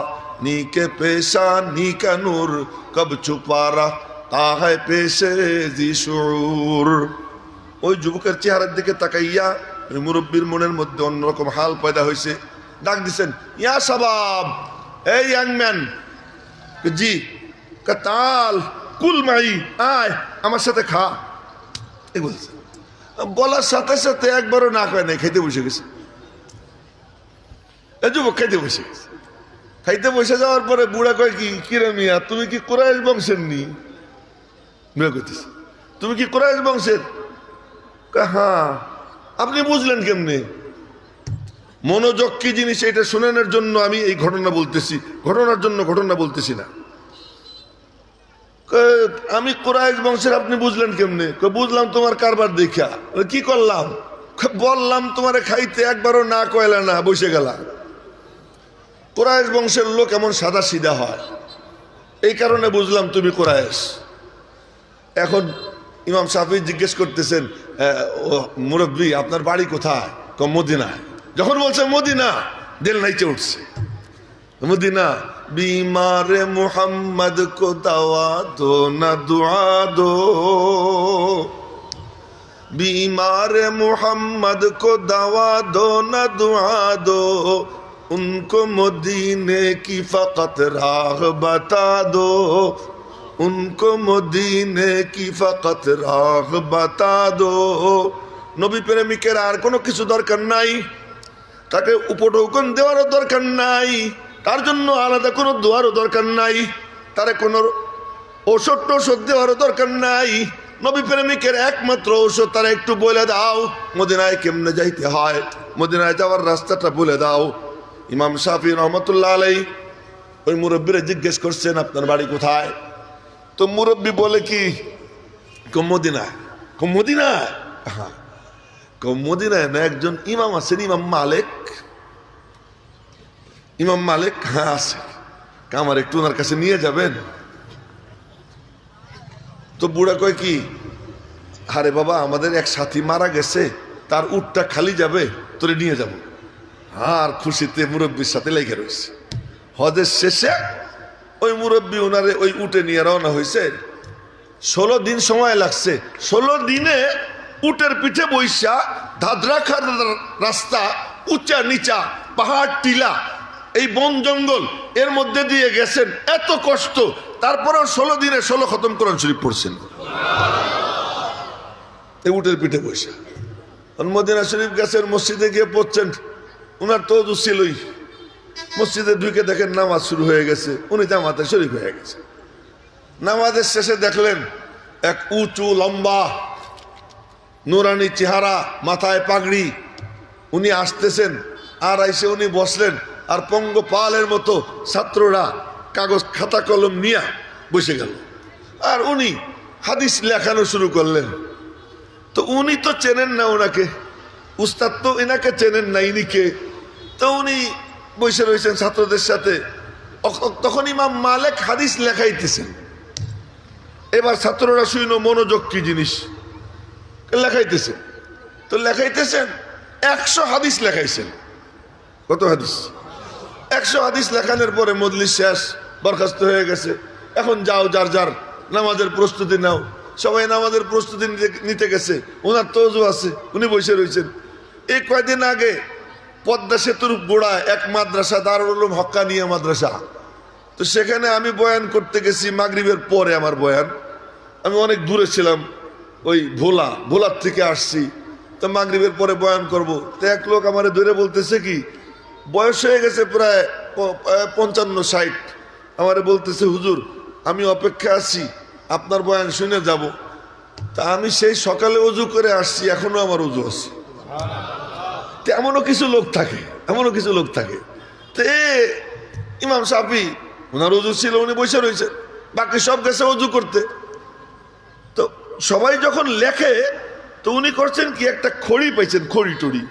নীকে পেশা নীকা নূর, কব ছুপারা তাহায় পেশে জি শুউর। ওই যুবকের চেহারার দিকে তাকাইয়া ওই মুরব্বীর মনের মধ্যে অন্যরকম হাল পয়দা হয়েছে। ডাক দিছেন, ইয়া শাবাব, এই ইয়াংম্যান, জি। তাল কুল মাই, আয় আমার সাথে খা, এই বলছে। বলার সাথে সাথে একবারও না কয় নাই, খাইতে বসে গেছে। এই যুবক খাইতে বসে গেছে। খাইতে বসে যাওয়ার পরে বুড়া কয় কি, কিরে মিয়া তুমি কি কুরাইশ বংশের নি? বুড়া কইতেছে তুমি কি কুরাইশ বংশের? হ্যাঁ। আপনি বুঝলেন কেমনে? মনোযোগ কি জিনিস এটা শোনানোর জন্য আমি এই ঘটনা বলতেছি, ঘটনার জন্য ঘটনা বলতেছি না। আমি কুরাইশ বংশের, আপনি বুঝলেন কেমনে? বুঝলাম তোমার কারবার দেখা। কি করলাম? বললাম তোমারে খাইতে, একবারও না কয়লা না, বসে গেলা। কুরাইশ বংশের লোক এমন সাদা সিধা হয়, এই কারণে বুঝলাম তুমি কুরাইশ। এখন ইমাম শাফি জিজ্ঞেস করতেছেন, মুরব্বী আপনার বাড়ি কোথায়? মদিনায়। যখন বলছে মদিনা, দিল নাইচে উঠছে। মদিনা। बीमार मोहम्मद को दवा दो न दुआ दो, बीमार मोहम्मद को दवा दो न दुआ दो, उनको मदीने की फकत राह बता दो, उनको मदीने की फकत राह बता दो। নবী প্রেমিকের আর কোনো কিছু দরকার নাই, তাকে উপঢৌকন দেওয়ারও দরকার নাই, তার জন্য আলাদা কোনো দোয়ারও দরকার নাই, তারে কোনো ঔষধ টৌষধ দেওয়ারও দরকার নাই। নবী প্রেমিকের একমাত্র ঔষধ তারা একটু বলে দাও মদিনায় কেমনে যাইতে হয়, মদিনায় যাওয়ার রাস্তাটা বলে দাও। ইমাম শাফি রহমতুল্লাহ আলাইহি ওই মুরব্বীরে জিজ্ঞেস করছেন আপনার বাড়ি কোথায়? তো মুরব্বী বলে কি, মদিনায়। মদিনায়? হ্যাঁ। মদিনায় না, একজন ইমাম আছেন, ইমাম মালিক। ইমাম মালিক? হ্যাঁ আছে। আমার একটু ওনার কাছে নিয়ে যাবেন? তো বুড়া কয় কি, আরে বাবা আমাদের এক সাথী মারা গেছে, তার উটটা খালি যাবে, তোরে নিয়ে যাব। আর খুশিতে মুরব্বীর সাথে লেগে রয়েছে। হজের শেষে ওই মুরব্বী ওনারে ওই উটে নিয়ে রওনা হয়েছে। 16 দিন সময় লাগছে। 16 দিনে উটের পিঠে বৈশা ধাদরা খাদরা রাস্তা, উঁচা নিচা, পাহাড় টিলা, এই বন জঙ্গল এর মধ্যে দিয়ে গেছেন, এত কষ্ট, তারপরেও 16 দিনে 16 খতম কোরআন শরীফ পড়ছেন এই উটের পিঠে বৈশা। মদিনা শরীফ গেছেন, মসজিদে গিয়ে পড়ছেন, উনার তো ওযু ছিলই। মসজিদে ঢুকে দেখেন নামাজ শুরু হয়ে গেছে, উনি জামাতে শরীফ হয়ে গেছে। নামাজের শেষে দেখলেন এক উঁচু লম্বা নুরানি চেহারা, মাথায় পাগড়ি, উনি আসতেছেন। আর আইসে উনি বসলেন, আর পঙ্গপালের মতো ছাত্ররা কাগজ খাতা কলম নিয়ে বসে গেল। আর উনি হাদিস লেখানো শুরু করলেন। তো উনি তো চেনেন না ওনাকে, উস্তাদ তো এনাকে চেনেন না, ইনিকে। তো উনি বসে রয়েছেন ছাত্রদের সাথে। তখন ইমাম মালিক হাদিস লেখাইতেছেন। এবার ছাত্ররা শুইল মনোযোগ কি জিনিস, লেখাইতেছেন। তো লেখাইতেছেন 100 হাদিস লেখাইছেন। কত হাদিস? 100 হাদিস লেখানোর পরে মজলিস শেষ, বরখাস্ত হয়ে গেছে। এখন যাও, যার যার নামাজের প্রস্তুতি নাও। সবাই নামাজের প্রস্তুতি নিতে গেছে। ওনার তো ওযু আছে, উনি বসে রয়েছেন। এই কয়দিন আগে পদ্মা সেতুর গোড়ায় এক মাদ্রাসা, দারুল উলুম হক্কানিয়া মাদ্রাসা। তো সেখানে আমি বয়ান করতে গেছি মাগরিবের পরে। আমার বয়ান, আমি অনেক দূরে ছিলাম, ওই ভোলার থেকে আসছি। তো মাগরিবের পরে বয়ান করব। তো এক লোক আমারে ধরে বলতেছে কি, বয়স হয়ে গেছে প্রায় 55-60, আমারে বলতেছে হুজুর আমি অপেক্ষা আছি, আপনার বয়ান শুনে যাব। তা আমি সেই সকালে ওযু করে আসছি, এখনো আমার ওযু আছে। এমনও কিছু লোক থাকে, এমনও কিছু লোক থাকে। তো ইমাম শাফি ওনার ওযু ছিল, উনি বসে রয়েছেন, বাকি সব গেছে ওযু করতে। তো সবাই যখন লেখে, তো উনি করছেন কি, একটা খড়ি পাইছেন, খড়ি টড়ি,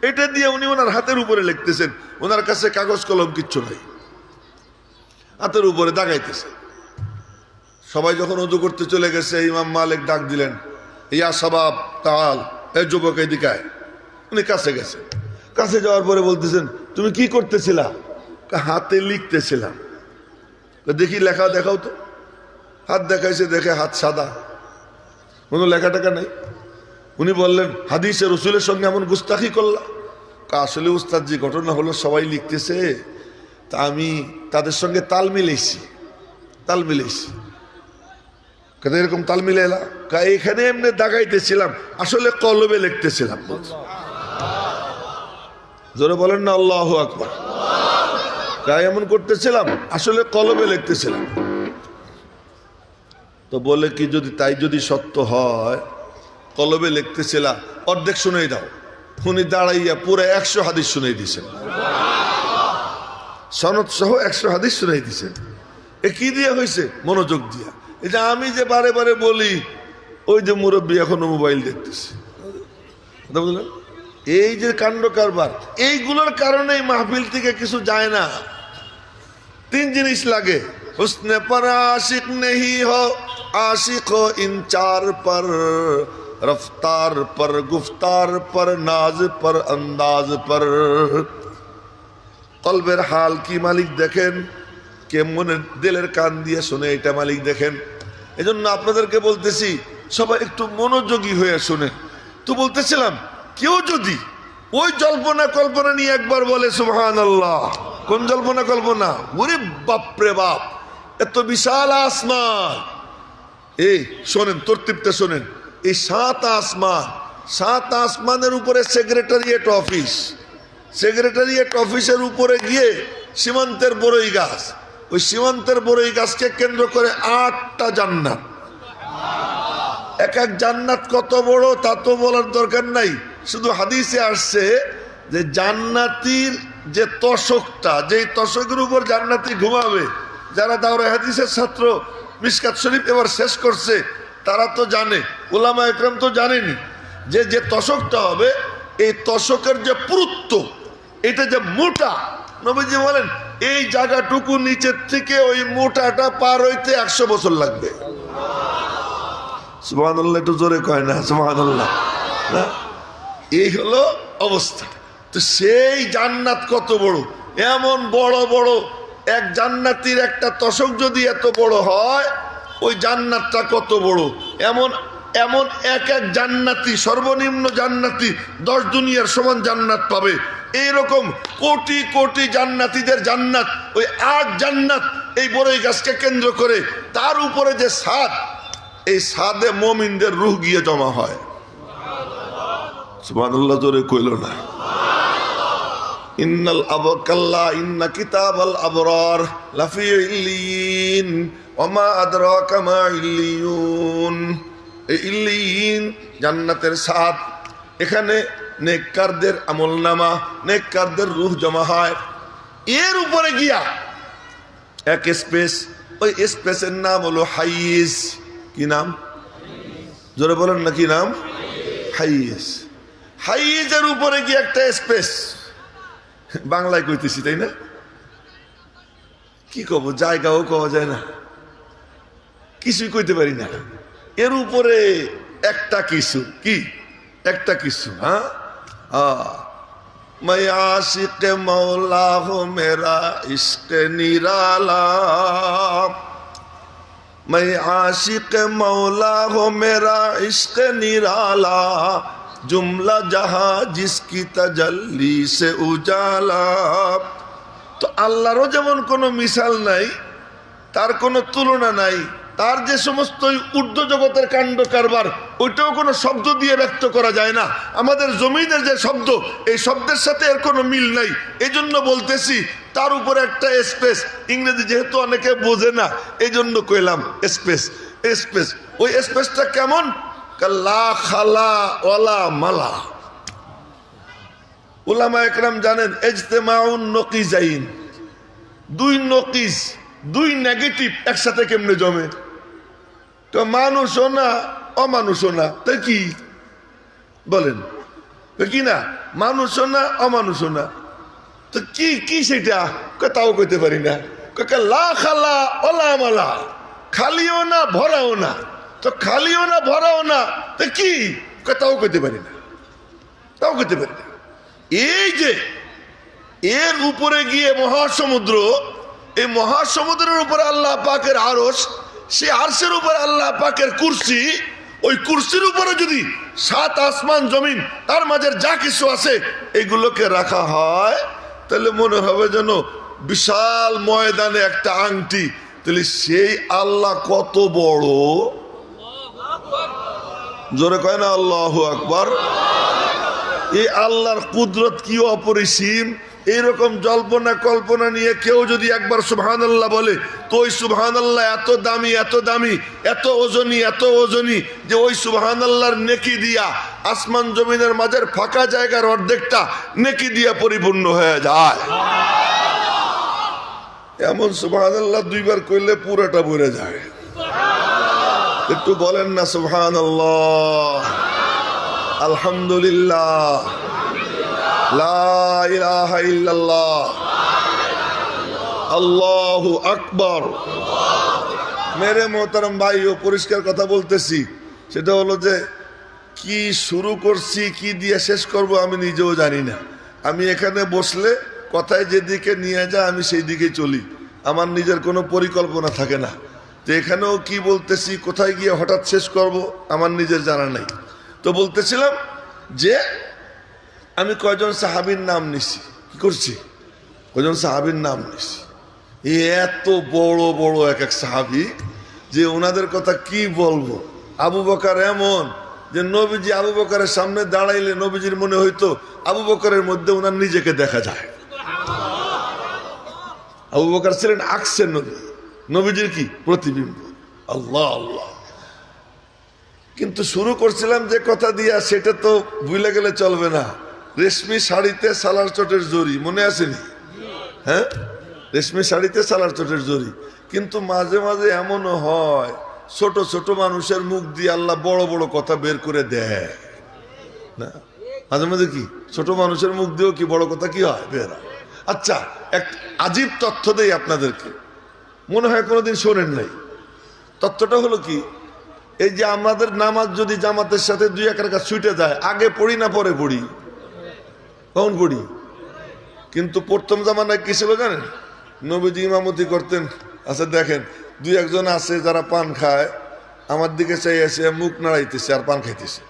এটা দিয়ে উনি ওনার হাতের উপরে লিখতেছেন। ওনার কাছে কাগজ কলম কিচ্ছু নাই, হাতের উপরে দাগাইতেছে। সবাই যখন ওযু করতে চলে গেছে, ইমাম মালিক ডাক দিলেন, ইয়া শাবাব তাআল, এই যুবক এদিকে আয়। উনি কাছে গেছেন। কাছে যাওয়ার পরে বলতেছেন, তুমি কি করতেছিলা? হাতে লিখতেছিলাম। দেখি লেখা দেখাও তো। হাত দেখাইছে, দেখে হাত সাদা, কোনো লেখা টাকা নেই। উনি বললেন, হাদিসে রসুলের সঙ্গে এমন গুস্তাখি করলা? আসলে উস্তাদ, যে ঘটনা হলো সবাই লিখতেছে, তা আমি তাদের সঙ্গে তাল মিলেছি। তাল মিলেছি। কেন এরকম তাল মিলে এলা? এখানে এমনি দাগাইতেছিলাম, আসলে কলবে লিখতেছিলাম। জোরে বলেন না আল্লাহু আকবার। গায়ে এমন করতেছিলাম, আসলে কলবে লিখতেছিলাম। তো বলে কি, যদি সত্য হয়, কলবে লিখতেছিলাম, অর্ধেক শুনেই দাও। উনি দাঁড়াইয়া পুরো 100 হাদিস শুনাই দিছেন, সনদ সহ 100 হাদিস শুনাই দিছেন। এ কি দিয়া হয়েছে? মনোযোগ দিয়া। এটা আমি যে বারে বারে বলি, ওই যে মুরব্বী এখনো মোবাইল দেখতেছে, বুঝলেন? এই যে কাণ্ড কারবার, এইগুলোর কারণেই মাহফিল থেকে কিছু যায় না। 3 জিনিস লাগে। হুসনে পর আশিক নেহি হো, আশিক হো ইন 4 পর, রফতার পর, গুফতার পর, নাজ পর, আন্দাজ পর। কলবের হাল কি মালিক দেখেন, কেমনের দিলের কান দিয়ে শুনে এটা মালিক দেখেন। এজন্য আপনাদেরকে বলতেছি, সবাই একটু মনোযোগী হয়ে শুনে। তো বলতেছিলাম, কেউ যদি ওই জল্পনা কল্পনা নিয়ে একবার বলে সুবহানাল্লাহ। কোন জল্পনা কল্পনা? ওরে বাপরে বাপ, এত বিশাল আসমান। এই শোনেন, তরতিবটা শোনেন। এই 7 আসমান, 7 আসমানের উপরে সেক্রেটারিয়েট অফিস, সেক্রেটারিয়েট অফিসের উপরে গিয়ে সীমান্তের বড়ই গাছ, ওই সীমান্তের বড়ই গাছকে কেন্দ্র করে 8টা জান্নাত। এক এক জান্নাত কত বড় তা তো বলার দরকার নাই, শুধু হাদিসে আসছে যে জান্নাতীর যে তশকটা, যেই তশকের উপর জান্নাতি ঘুমাবে, যারা দাওরায়ে হাদিসের ছাত্র, মিশকাত শরীফ এবার শেষ করছে, তারা তো জানে, উলামা একরাম তো জানেনি যে যে তশকটা হবে, এই তশকের যে পুরুত্ব, এটা যে মোটা, নবীজি বলেন এই জায়গাটুকু নিচের থেকে ওই মোটাটা পার হইতে 100 বছর লাগবে। সুবহানাল্লাহ, একটু জোরে কয় না সুবহানাল্লাহ? এই হলো অবস্থা। তো সেই জান্নাত কত বড়, এমন বড় বড় এক জান্নাতির একটা তশক যদি এত বড় হয়, ওই জান্নাতটা কত বড়। এমন এমন এক এক জান্নাতি, সর্বনিম্ন জান্নাতি 10 দুনিয়ার সমান জান্নাত পাবে। এইরকম কোটি কোটি জান্নাতীদের জান্নাত, ওই 8 জান্নাত এই বড়ই গাছকে কেন্দ্র করে, তার উপরে যে ছাদ, এই ছাদে মুমিনদের রূহ গিয়ে জমা হয়। সুবহানাল্লাহ, জোরে কইল না? ইন্নাল আবকাল্লা ইন্না কিতাবাল আবরার লাফি ইল্লিয়িন ওয়া মা আদরাকা মা ইল্লিয়ুন। এই ইল্লিয়িন জান্নাতের ছাদ, এখানে নেককারদের আমলনামা, নেককারদের রূহ জমা হয়। এর উপরে গিয়া এক স্পেস, ওই স্পেসের নাম হলো হাইজ। কি নাম? জোরে বলেন না, কি নাম? হাইজ। হাইজের উপরে গিয়ে একটা স্পেস, বাংলায় কইতেছি তাই না, কি কব, জায়গাও কওয়া যায় না, কিছুই কইতে পারি না। এর উপরে একটা কিছু, কি একটা কিছু, হ্যাঁ, मैं आशिक मौला हूँ मेरा इश्क निराला, मैं आशिक मौला हूँ मेरा इश्क निराला, जुमला जहां जिसकी तजल्ली से उजाला। তো আল্লাহরও যেমন কোনো মিসাল নাই, তার কোনো তুলনা নাই, তার যে সমস্ত ঊর্ধ্ব জগতের কাণ্ড কারবার, ওইটাও কোনো শব্দ দিয়ে ব্যক্ত করা যায় না। আমাদের জমিনের যে শব্দ, এই শব্দের সাথে এর কোনো মিল নাই। এই জন্য বলতেছি তার উপরে একটা স্পেস, ইংরেজি যেহেতু অনেকে বোঝে না, এই জন্য কইলাম স্পেস। স্পেস, ওই স্পেসটা কেমন? লা খালা ওয়ালা মালা। উলামা একরাম জানেন ইজতিমাউন নকিজাইন, 2 নকিজ, 2 নেগেটিভ একসাথে কেমনে জমে? তো মানুষও না অমানুষও না, তাই কি বলেন? কি না, মানুষও না অমানুষও না, তো কি কি সেটা? তাও কইতে পারি না। লা খালা ওলা মালা, খালিও না ভরাও না। তো খালিও না ভরাও না, তো কি? তাও কইতে পারি না, তাও কইতে পারি না। এই যে এর উপরে গিয়ে মহাসমুদ্র, এই মহাসমুদ্রের উপরে আল্লাহ পাকের আরশ, সেই আরশের উপরে আল্লাহ পাকের কুরসি, ওই কুরসির উপরে যদি 7 আসমান জমিন, তার মাঝের যা কিছু আছে এগুলোকে রাখা হয়, তাহলে মনে হবে যেন বিশাল ময়দানে একটা আংটি, তাহলে সেই আল্লাহ কত বড়, জোরে কয় না আল্লাহু আকবার। এই আল্লাহর কুদরত কি অপরিসীম। এইরকম জল্পনা কল্পনা নিয়ে কেউ যদি একবার সুবহানাল্লাহ বলে, তো ওই সুবহানাল্লাহ এত দামি, এত দামি, এত ওজনী, এত ওজনী যে ওই সুবহানাল্লাহর নেকি দিয়া আসমান জমিনের মাঝের ফাঁকা জায়গার অর্ধেকটা নেকি দিয়া পরিপূর্ণ হয়ে যায়। এমন সুবহানাল্লাহ দুইবার কইলে পুরোটা ভরে যায়। একটু বলেন না সুবহানাল্লাহ, আলহামদুলিল্লাহ, লা ইলাহা ইল্লাল্লাহ, আল্লাহু আকবার। মেরে মোহতারাম ভাইও পরিষ্কার কথা বলতেছি, সেটা হলো যে কি শুরু করছি কি দিয়ে শেষ করব আমি নিজেও জানি না। আমি এখানে বসলে কথায় যেদিকে নিয়ে যায় আমি সেই দিকে চলি, আমার নিজের কোনো পরিকল্পনা থাকে না। তো এখানেও কি বলতেছি, কোথায় গিয়ে হঠাৎ শেষ করব আমার নিজের জানা নাই। তো বলতেছিলাম যে আমি কয়জন সাহাবীর নাম নিছি, কি করছি, কয়জন সাহাবীর নাম নিছি। এত বড় বড় এক এক সাহাবী যে ওনাদের কথা কি বলবো। আবু বকর এমন যে নবীজি আবু বকরের সামনে দাঁড়াইলে নবীজির মনে হইতো আবু বকরের মধ্যে ওনার নিজেকে দেখা যায়। আবু বকর ছিলেন আকসের নবী, নবীজির কি প্রতিবিম্ব। আল্লাহ আল্লাহ। কিন্তু শুরু করছিলাম যে কথা দিয়া, সেটা তো ভুলে গেলে চলবে না। রেশমি শাড়িতে সালার চটের জরি, মনে আসেনি? হ্যাঁ, রেশমি শাড়িতে সালার চটের জরি। কিন্তু মাঝে মাঝে এমনও হয় ছোট ছোট মানুষের মুখ দিয়ে আল্লাহ বড় বড় কথা বের করে দেয় না। মাঝে মাঝে কি ছোট মানুষের মুখ দিয়েও কি বড় কথা কি হয়, বের হয়। আচ্ছা, এক আজীব তথ্য দেই আপনাদেরকে, মনে হয় কোনোদিন শোনেন নাই। তথ্যটা হলো কি, এই যে আমাদের নামাজ যদি জামাতের সাথে দুই এক রাকাত ছুটে যায়, আগে পড়ি না পরে পড়ি? কখন পড়ি? কিন্তু প্রথম জামানায় কি ছিল জানেন? নবীজি ইমামতি করতেন। আচ্ছা দেখেন, দুই একজন আছে যারা পান খায়, আমার দিকে চাই আছে, মুখ নাড়াইতেছে আর পান খাইতেছে।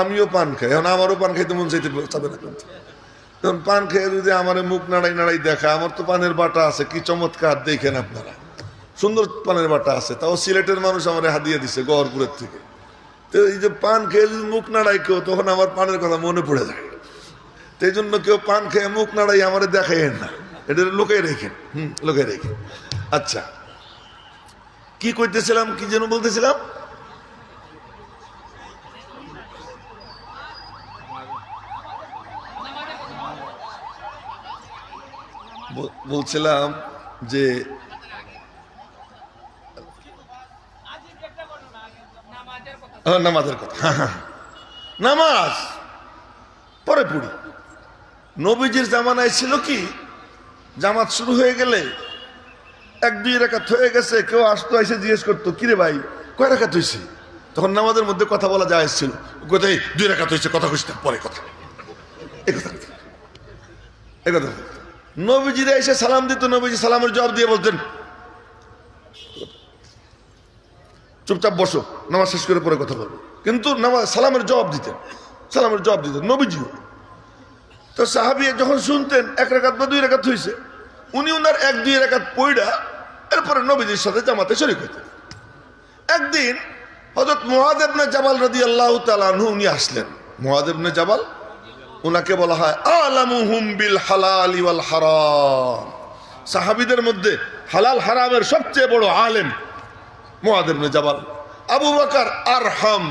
আমিও পান খাই, এখন আমারও পান খাইতে মন চাইতে চাবে না। কিন্তু তখন পান খেয়ে যদি আমার মুখ নাড়াই নাড়াই দেখা, আমার তো পানের বাটা আছে, কি চমৎকার দেখেন আপনারা, সুন্দর পানের বাটা আছে, তাও সিলেটের মানুষ আমার হাদিয়ে দিছে গহরপুরের থেকে। তো এই যে পান খেয়ে যদি মুখ নাড়াই কেউ, তখন আমার পানের কথা মনে পড়ে যায়। তো এই জন্য কেউ পান খেয়ে মুখ নাড়াই আমার দেখাইয়েন না, এটা লোকাই রেখেন। লোকাই রেখেন। আচ্ছা, কি করতেছিলাম, কি যেন বলতেছিলাম? বলছিলাম যে নামাজের কথা। নামাজ পরে পড়ি। নবীজির জামানায় ছিল কি, জামাত শুরু হয়ে গেলে এক দুই রাকাত হয়ে গেছে, কেউ আসতো এসে জিজ্ঞেস করতো, কিরে ভাই কয় রাকাত হয়েছে? তখন নামাজের মধ্যে কথা বলা যায় ছিল, কোথায় দুই রাকাত হয়েছে, কথা কইস না, পরে কথা। এ কথা নবীজিরা এসে সালাম দিত, নবীজি সালামের জবাব দিয়ে বলতেন, চুপচাপ বসো, নামাজ শেষ করে পরে কথা বলবো। কিন্তু নামাজ সালামের জবাব দিতেন, সালামের জবাব দিতেন নবীজিও। তো সাহাবী যখন শুনতেন এক রাকাত বা দুই রাকাত হয়েছে, উনি ওনার এক দুই রাকাত পয়ড়া এরপরে নবীজির সাথে জামাতে শরীক হইতেন। একদিন হযরত মুআয ইবনে জাবাল রাদিয়াল্লাহু তাআলা আনহু উনি আসলেন। মুআয ইবনে জাবাল, ওনাকে বলা হয় আলামুহুম বিল হালালি ওয়াল হারাম। সাহাবীদের মধ্যে হালাল হারামের সবচেয়ে বড় আলেম মুআয ইবনে জাবাল। আবু বকর আরহাম,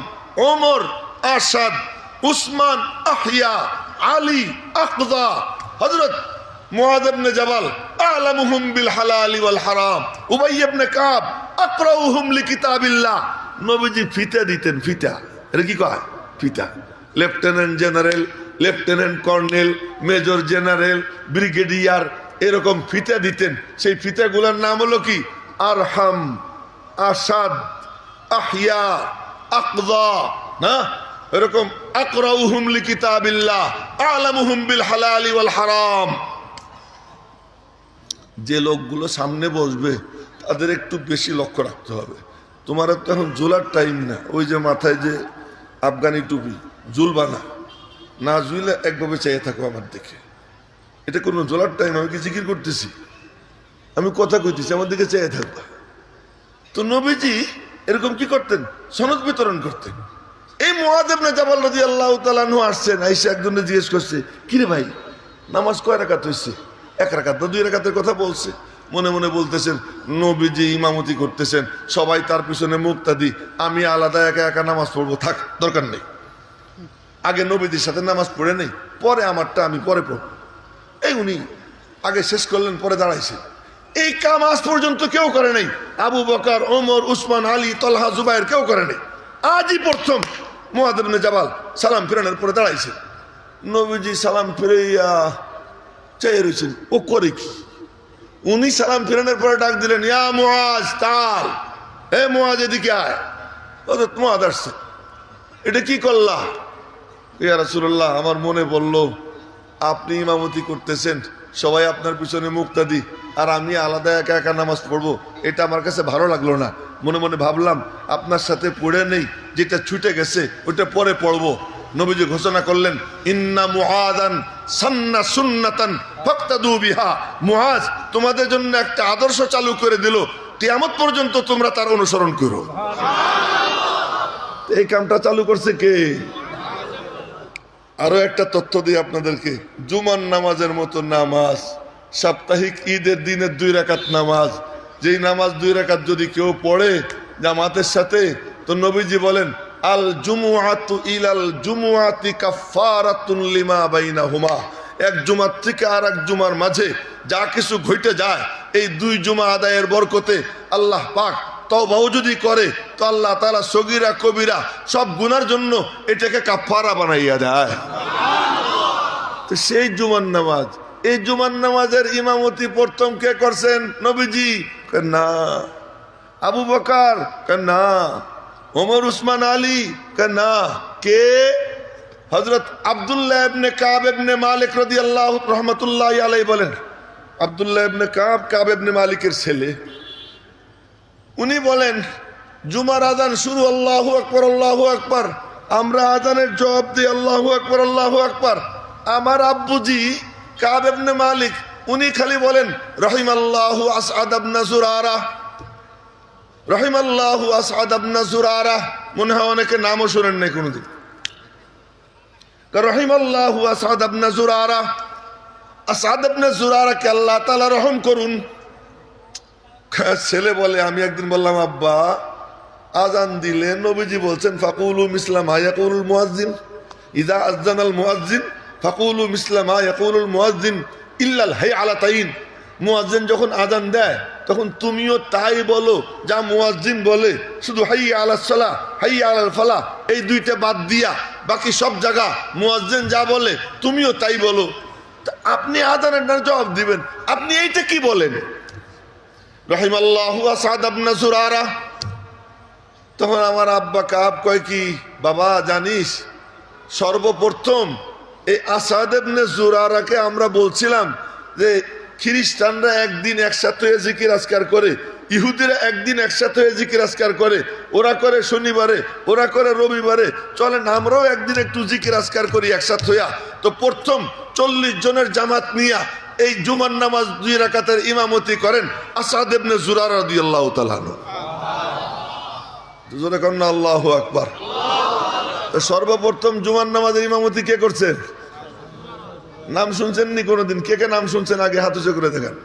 ওমর আসাদ, উসমান আহিয়া, আলী আকদা। হযরত মুআয ইবনে জাবাল আলামুহুম বিল হালালি ওয়াল হারাম। উবাই ইবনে কাব আকরাউহুম লিকিতাবিল্লাহ। নবীজি ফিতা দিতেন, ফিতা, এটা কি কয়? ফিতা। Lieutenant general, lieutenant colonel, major general, brigadier, এরকম ফিতা দিতেন। সেই ফিতাগুলোর নাম হলো কি? আরহাম, আসাদ, আহিয়া, আকদা। না, এরকম আকরাউহুম লিকিতাবিল্লাহ, আলামুহুম বিল হালালি ওয়াল হারাম। যে লোকগুলো সামনে বসবে তাদের একটু বেশি লক্ষ্য রাখতে হবে। তোমার তো এখন জুলার টাইম না, ওই যে মাথায় যে আফগানি টুপি, জুলবা না, না জুইলে একভাবে চাইয়ে থাকো আমার দিকে। এটা কোনো জোলার টাইম, আমি কি জিকির করতেছি, আমি কথা কইতেছি, আমার দিকে চাইয়ে থাকবা। তো নবীজি এরকম কি করতেন, সনদ বিতরণ করতেন। এই মুআয ইবনে জাবাল রাদিয়াল্লাহু তাআলা আনহু আসছেন, আইসা একজনে জিজ্ঞেস করছে, কিরে ভাই নামাজ কয় রাকাত হয়েছে? 1 রাকাত না 2 রাকাতের কথা বলছে। মনে মনে বলতেছেন নবীজি ইমামতি করতেছেন, সবাই তার পিছনে মুক্তাদি, আমি আলাদা একা একা নামাজ পড়বো, থাক দরকার নেই, আগে নবীজির সাথে নামাজ পড়ে নেই, পরে আমারটা আমি পরে পড়ব। এই উনি আগে শেষ করলেন, পরে দাঁড়াইছেন। এই কাম আজ পর্যন্ত কেউ করে নাই। আবু বকর, ওমর, উসমান, আলী, তলহা, জুবাইর কেউ করে নাই। আজই প্রথম মুআয ইবনে জাবাল সালাম ফিরানোর পরে দাঁড়াইছেন। নবীজি সালাম ফিরাইয়া চাই রয়েছেন, ও করে কি? উনি সালাম ফিরানোর পরে ডাক দিলেন, ইয়া মুআয তাল, হে মুআয এদিকে আয়। হযরত মুআয আসছে, এটা কি করলা? ইয়া রাসূলুল্লাহ, আমার মনে পড়ল আপনি ইমামতি করতেছেন, সবাই আপনার পিছনে মুক্তাদি, আর আমি আলাদা একা একা নামাজ পড়বো, এটা আমার কাছে ভালো লাগলো না। মনে মনে ভাবলাম আপনার সাথে পড়ে নেই, যেটা ছুটে গেছে ওটা পরে পড়বো। নবীজি ঘোষণা করলেন, ইন্না মুআযান সান্না সুন্নাতান ফাক্তাদু বিহা। মুআয তোমাদের জন্য একটা আদর্শ চালু করে দিল, কিয়ামত পর্যন্ত তোমরা তার অনুসরণ করো। এই কামটা চালু করছে কে? আরো একটা তথ্য দিই আপনাদেরকে, জুমার নামাজের মতো নামাজ, সাপ্তাহিক ঈদের দিনের 2 রাকাত নামাজ, যেই নামাজ 2 রাকাত যদি কেউ পড়ে জামাতের সাথে, তো নবীজি বলেন আল জুমুআতু ইলাল জুমুআতি কাফফারাতুন লিমা বাইনাহুমা। এক জুমার থেকে আর এক জুমার মাঝে যা কিছু ঘটে যায়, এই 2 জুমা আদায়ের বরকতে আল্লাহ পাক তওবাও যদি করে তো আল্লাহ তাআলা সগীরা কবিরা সব গুনার জন্য এটাকে কাফফারা বানাইয়া দেয়। তো সেই জুমার নামাজ, এই জুমার নামাজের ইমামতি প্রথম কে করছেন? নবীজি? না। আবু বকর? না। ওমর, উসমান, আলী? না। কে? হযরত আব্দুল্লাহ ইবনে কাব ইবনে মালিক রাদিয়াল্লাহু রাহমাতুল্লাহি আলাইহি বলেন, আব্দুল্লাহ ইবনে কাব, কাব ইবনে মালিকের ছেলে, উনি বলেন জুমার আজান শুরু, আল্লাহু আকবার আল্লাহু আকবার, আমরা আজানের জবাব দিই আল্লাহু আকবার আল্লাহু আকবার। আমার আব্বুজি কাব ইবনে মালিক উনি খালি বলেন রাহিমাল্লাহু আসআদ ইবনে জুরারা, রাহিমাল্লাহু আসআদ ইবনে জুরারা। মনে হয় অনেকে নামও শুনেন নাই কোনোদিন। রাহিমাল্লাহু আসআদ ইবনে জুরারা, আসআদ ইবনে জুরারাকে আল্লাহ তাআলা রহম করুন। ছেলে বলে, আমি একদিন বললাম আব্বা আজান দিলে নবীজি বলছেন ফাকুলু মিসলা মা ইয়াকুলুল মুয়াজ্জিন, ইযা আযানাল মুয়াজ্জিন ফাকুলু মিসলা মা ইয়াকুলুল মুয়াজ্জিন ইল্লাল হাইআলাতাইন। মুয়াজ্জিন যখন আজান দেয় তখন তুমিও তাই বলো যা মুয়াজ্জিন বলে, শুধু হাইয়া আলাস সালাহ হাইয়া আলাল ফালাহ এই 2টা বাদ দিয়া বাকি সব জায়গা মুয়াজ্জিন যা বলে তুমিও তাই বলো। আপনি আজানের জবাব দিবেন, আপনি এইটা কি বলেন? রাহিমাল্লাহু আসআদ ইবনে জুরারা। তখন আমার আব্বা কাব কয় কি, বাবা জানিস সর্বপ্রথম এই আসআদ ইবনে জুরারাকে আমরা বলছিলাম যে খ্রিস্টানরা একদিন একসাথে হয়ে জিকির আজকার করে, ইহুদিরা একদিন একসাথে হয়ে জিকির আজকার করে, ওরা করে শনিবারে, ওরা করে রবিবারে, চলেন আমরাও একদিন একটু জিকির আজকার করি একসাথে হইয়া। তো প্রথম 40 জনের জামাত নিয়া এই জুমার নামাজ 2 রাকাতের ইমামতি করেন আসআদ ইবনে জুরারা রাদিয়াল্লাহু তাআলা আনহু। জোরে কন্না আল্লাহু আকবার। সর্বপ্রথম জুমার নামাজের ইমামতি কে করছেন? নাম শুনছেন নি কোনোদিন? কে কে নাম শুনছেন আগে হাত উঁচু করে দেখেন।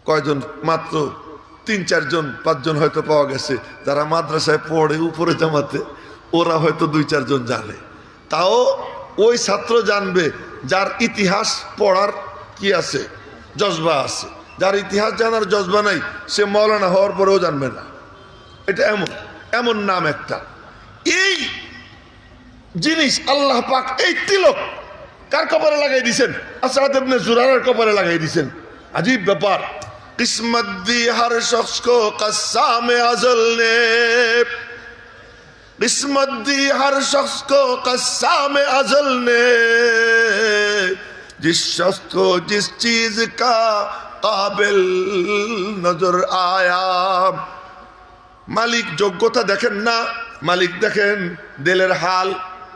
কয়জন? মাত্র 3-4 জন 5 জন হয়তো পাওয়া গেছে যারা মাদ্রাসায় পড়ে উপরে জামাতে, ওরা হয়তো 2-4 জন জানে। তাও ওই ছাত্র জানবে যার ইতিহাস পড়ার কি আছে, জজবা আছে। যার ইতিহাস জানার জজবা নাই সে মাওলানা হওয়ার পরেও জানবে না। এটা এমন এমন নাম একটা। এই জিনিস আল্লাহ পাক এই তিলক কার কপালে লাগাই দিয়েছেন? আসআদ ইবনে জুরারার কপালে লাগাই দিয়েছেন। আজীব ব্যাপার। কিসমত দি হর শখস কো কসামে আজল নে, किस्मत दी हर शख्स को कस्साम अज़ल ने, जिस शख्स को जिस चीज का काबिल नजर आया। मालिक যোগ্যতা দেখেন না, মালিক দেখেন দিলের হাল।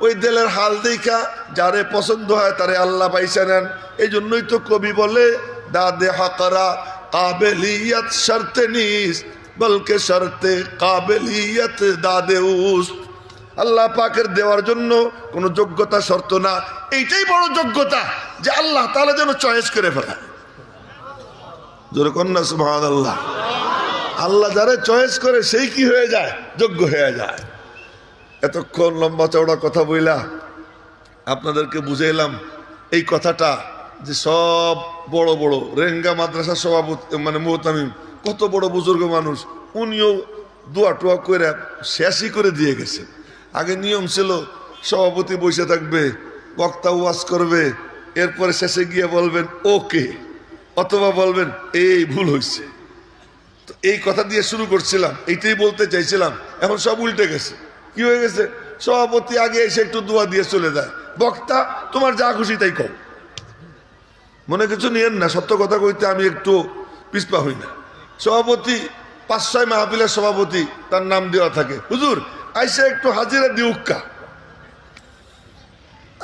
ওই দিলের হাল দেখা যারে পছন্দ হয় তারে আল্লাহ পাইসা নেন। এই জন্যই তো কবি বলে দাদে হাকরা काबिलियत शर्त नीस्त बल्कि शर्ते काबिलियत दादे उस्त। আল্লাহ পাকের দেওয়ার জন্য কোনো যোগ্যতা শর্ত না, এইটাই বড় যোগ্যতা যে আল্লাহ তাআলা যেন চয়েস করে ফেলায়। জোরে কন্যা সুবহানাল্লাহ। আল্লাহ যারা চয়েস করে সেই কি হয়ে যায়, যোগ্য হয়ে যায়। এতক্ষণ লম্বা চওড়া কথা বইলা আপনাদেরকে বুঝাইলাম এই কথাটা যে সব বড় বড় রেঙ্গা মাদ্রাসার সভাপতি মানে মুহতামিম কত বড় বুজুর্গ মানুষ, উনিও দোয়া টোয়া করে শেষই করে দিয়ে গেছে। আগে নিয়ম ছিল সভাপতি বসে থাকবে, বক্তা ওয়াজ করবে, এরপরে শেষে গিয়ে বলবেন ওকে, অথবা বলবেন এই ভুল হয়েছে। তো এই কথা দিয়ে শুরু করছিলাম, এইটাই বলতে চাইছিলাম। এখন সব উল্টে গেছে। কি হয়ে গেছে? সভাপতি আগে এসে একটু দোয়া দিয়ে চলে যায়, বক্তা তোমার যা খুশি তাই কও। মনে কিছু নিয়েন না, সত্য কথা কইতে আমি একটু পিছপা হই না। সভাপতি 5-6 মাহফিলের সভাপতি, তার নাম দেওয়া থাকে, হুজুর আইসে একটু হাজিরা দিউক্কা,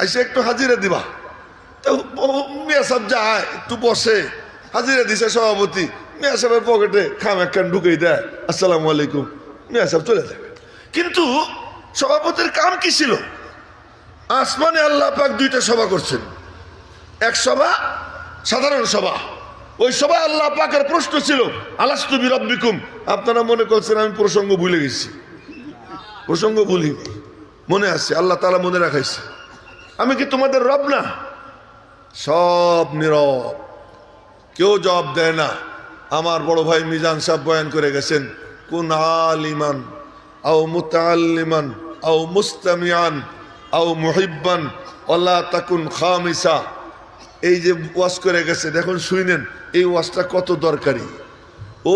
আইসে একটু হাজিরা দিবা। তো মিয়া সাহেব যায় একটু বসে, হাজিরা দিছে সভাপতি, মিয়া সাহেবের পকেটে খাম একখান ঢুকেই দেয়, আসসালামু আলাইকুম, মিয়া সাহেব চলে যাবে। কিন্তু সভাপতির কাম কি ছিল? আসমানে আল্লাহ পাক 2টা সভা করছেন। এক সভা সাধারণ সভা, ওই সভা আল্লাহ পাকের প্রশ্ন ছিল আলাস্তু বিরাব্বিকুম। আপনারা মনে করছেন আমি প্রসঙ্গ ভুলে গেছি, প্রসঙ্গ ভুলিনি, মনে আছে, আল্লাহ তাআলা মনে রাখাইছে। আমি কি তোমাদের রব না? সব নীরব, কেউ জবাব দেয় না। আমার বড় ভাই মিজান সাহেব বয়ান করে গেছেন, কুন আলিমান আও মুতাআল্লিমান আও মুস্তামিআন আও মুহিব্বান ওয়ালা তাকুন খামিসা। এই যে ওয়াজ করে গেছে, দেখুন শুনেন এই ওয়াজটা কত দরকারি।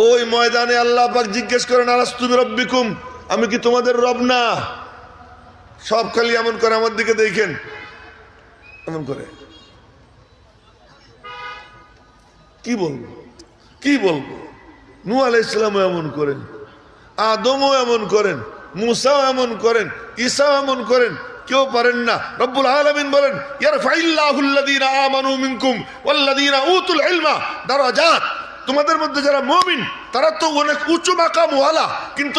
ওই ময়দানে আল্লাহ পাক জিজ্ঞেস করেন আলাস্তু বিরাব্বিকুম, আমি কি তোমাদের রব না? সব খালি এমন করে আমার দিকে দেখেন, এমন করে। কি বলবো কি বলবো? নূহ আলাইহিস সালামও এমন করেন, আদমও এমন করেন, মুসাও এমন করেন, ঈসাও এমন করেন, কেউ পারেন না। রব্বুল আলামিন বলেন ইয়ারফাইল্লাহুল্লাযীনা আমানু মিনকুম ওয়াল্লাযীনা উতুল ইলমা দারাজাত। তোমাদের মধ্যে যারা মুমিন তারা তো অনেক উঁচু মাকাম ওয়ালা, কিন্তু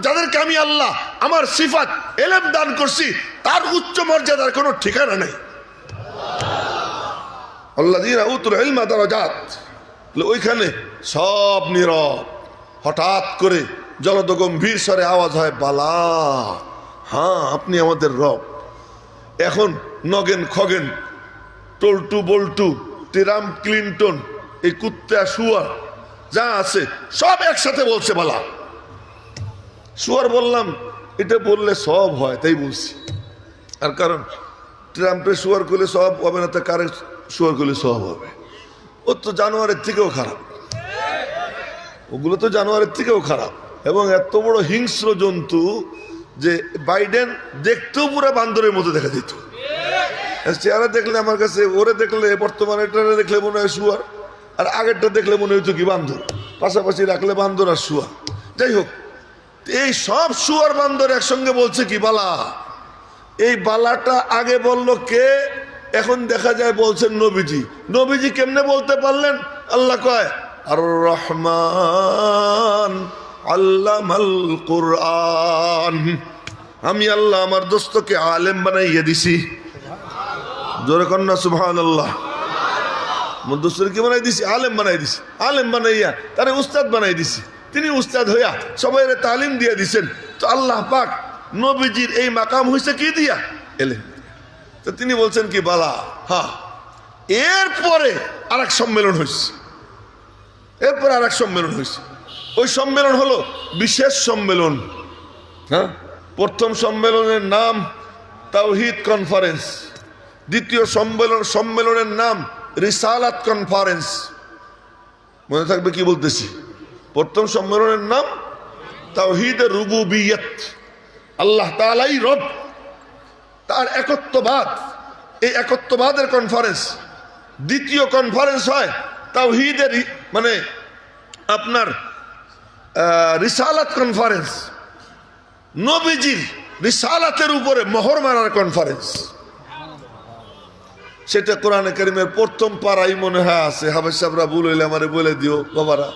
যাদেরকে আমি আল্লাহ আমার সিফাত ইলম দান করছি তার উচ্চ মর্যাদার কোনো ঠিকানা নেই। আল্লাযীনা উতুল ইলমা দারাজাত। ওইখানে সব নীরব। হঠাৎ করে জলদ গম্ভীর স্বরে আওয়াজ হয়, বালা, হ্যাঁ আপনি আমাদের রব। এখন নগেন খগেন, টল্টু বল্টু, টেরাম ক্লিন্টন, এই কুত্তা শুয়ার যা আছে সব একসাথে বলছে বালা। শুয়ার বললাম, এটা বললে সব হয় তাই বলছি। আর কারণ ট্রাম্পের শুয়ার করলে সব হবে না, তা কারে শুয়ার করলে সব হবে? ও তো জানোয়ারের থেকেও খারাপ, ওগুলো তো জানোয়ারের থেকেও খারাপ। এবং এত বড় হিংস্র জন্তু যে বাইডেন দেখতেও পুরো বান্দরের মতো দেখা যেত। চেহারা দেখলে আমার কাছে, ওরে দেখলে বর্তমানে দেখলে মনে হয় শুয়ার, আর আগেরটা দেখলে মনে হইতো কি বান্দর। পাশাপাশি রাখলে বান্দর আর শুয়ার। যাই হোক, এই সব শুয়ার বান্দর একসঙ্গে বলছে কি বালা। এই বালাটা আগে বলল কে? এখন দেখা যায় বলছেন নবীজি। নবীজি কেমনে বলতে পারলেন? আল্লাহ কয় আর রহমান আল্লামাল কুরআন। আমি আল্লাহ আমার দোস্তকে আলেম বানাইয়া দিছি। জোরে কন্যা সুবহানাল্লাহ। আমার দোস্তকে কি বানাই দিছি? আলেম বানাই দিছি। আলেম বানাইয়া তারে উস্তাদ বানাই দিছি। তিনি উস্তাদ হইয়া সবাই তালিম দিয়ে দিছেন। তো আল্লাহ পাক নবীজির এই মাকাম হয়েছে কি দিয়া? এলেম। তো তিনি বলছেন কি বালা, হ্যাঁ। এরপরে আর এক সম্মেলন হয়েছে, এরপরে আর এক সম্মেলন হয়েছে। ওই সম্মেলন হলো বিশেষ সম্মেলন। হ্যাঁ, প্রথম সম্মেলনের নাম তাওহীদ কনফারেন্স, দ্বিতীয় সম্মেলনের নাম রিসালাত কনফারেন্স। মনে থাকবে কি বলতেছি? প্রথম সম্মেলনের নাম তাওহীদের রুবুবিয়ত, আল্লাহ তাআলাই রব, তার একত্ববাদ, এই একত্ববাদের কনফারেন্স। দ্বিতীয় কনফারেন্স হয় তাওহীদের মানে আপনার রিসালাত কনফারেন্স, নবীজির রিসালাতের উপরে মোহর মারার কনফারেন্স। সেটা কোরআনে কারিমের প্রথম পারাই মনে হয় আছে। হাফেজ সাহেবরা ভুল হইলে আমারে বলে দিও বাবারা।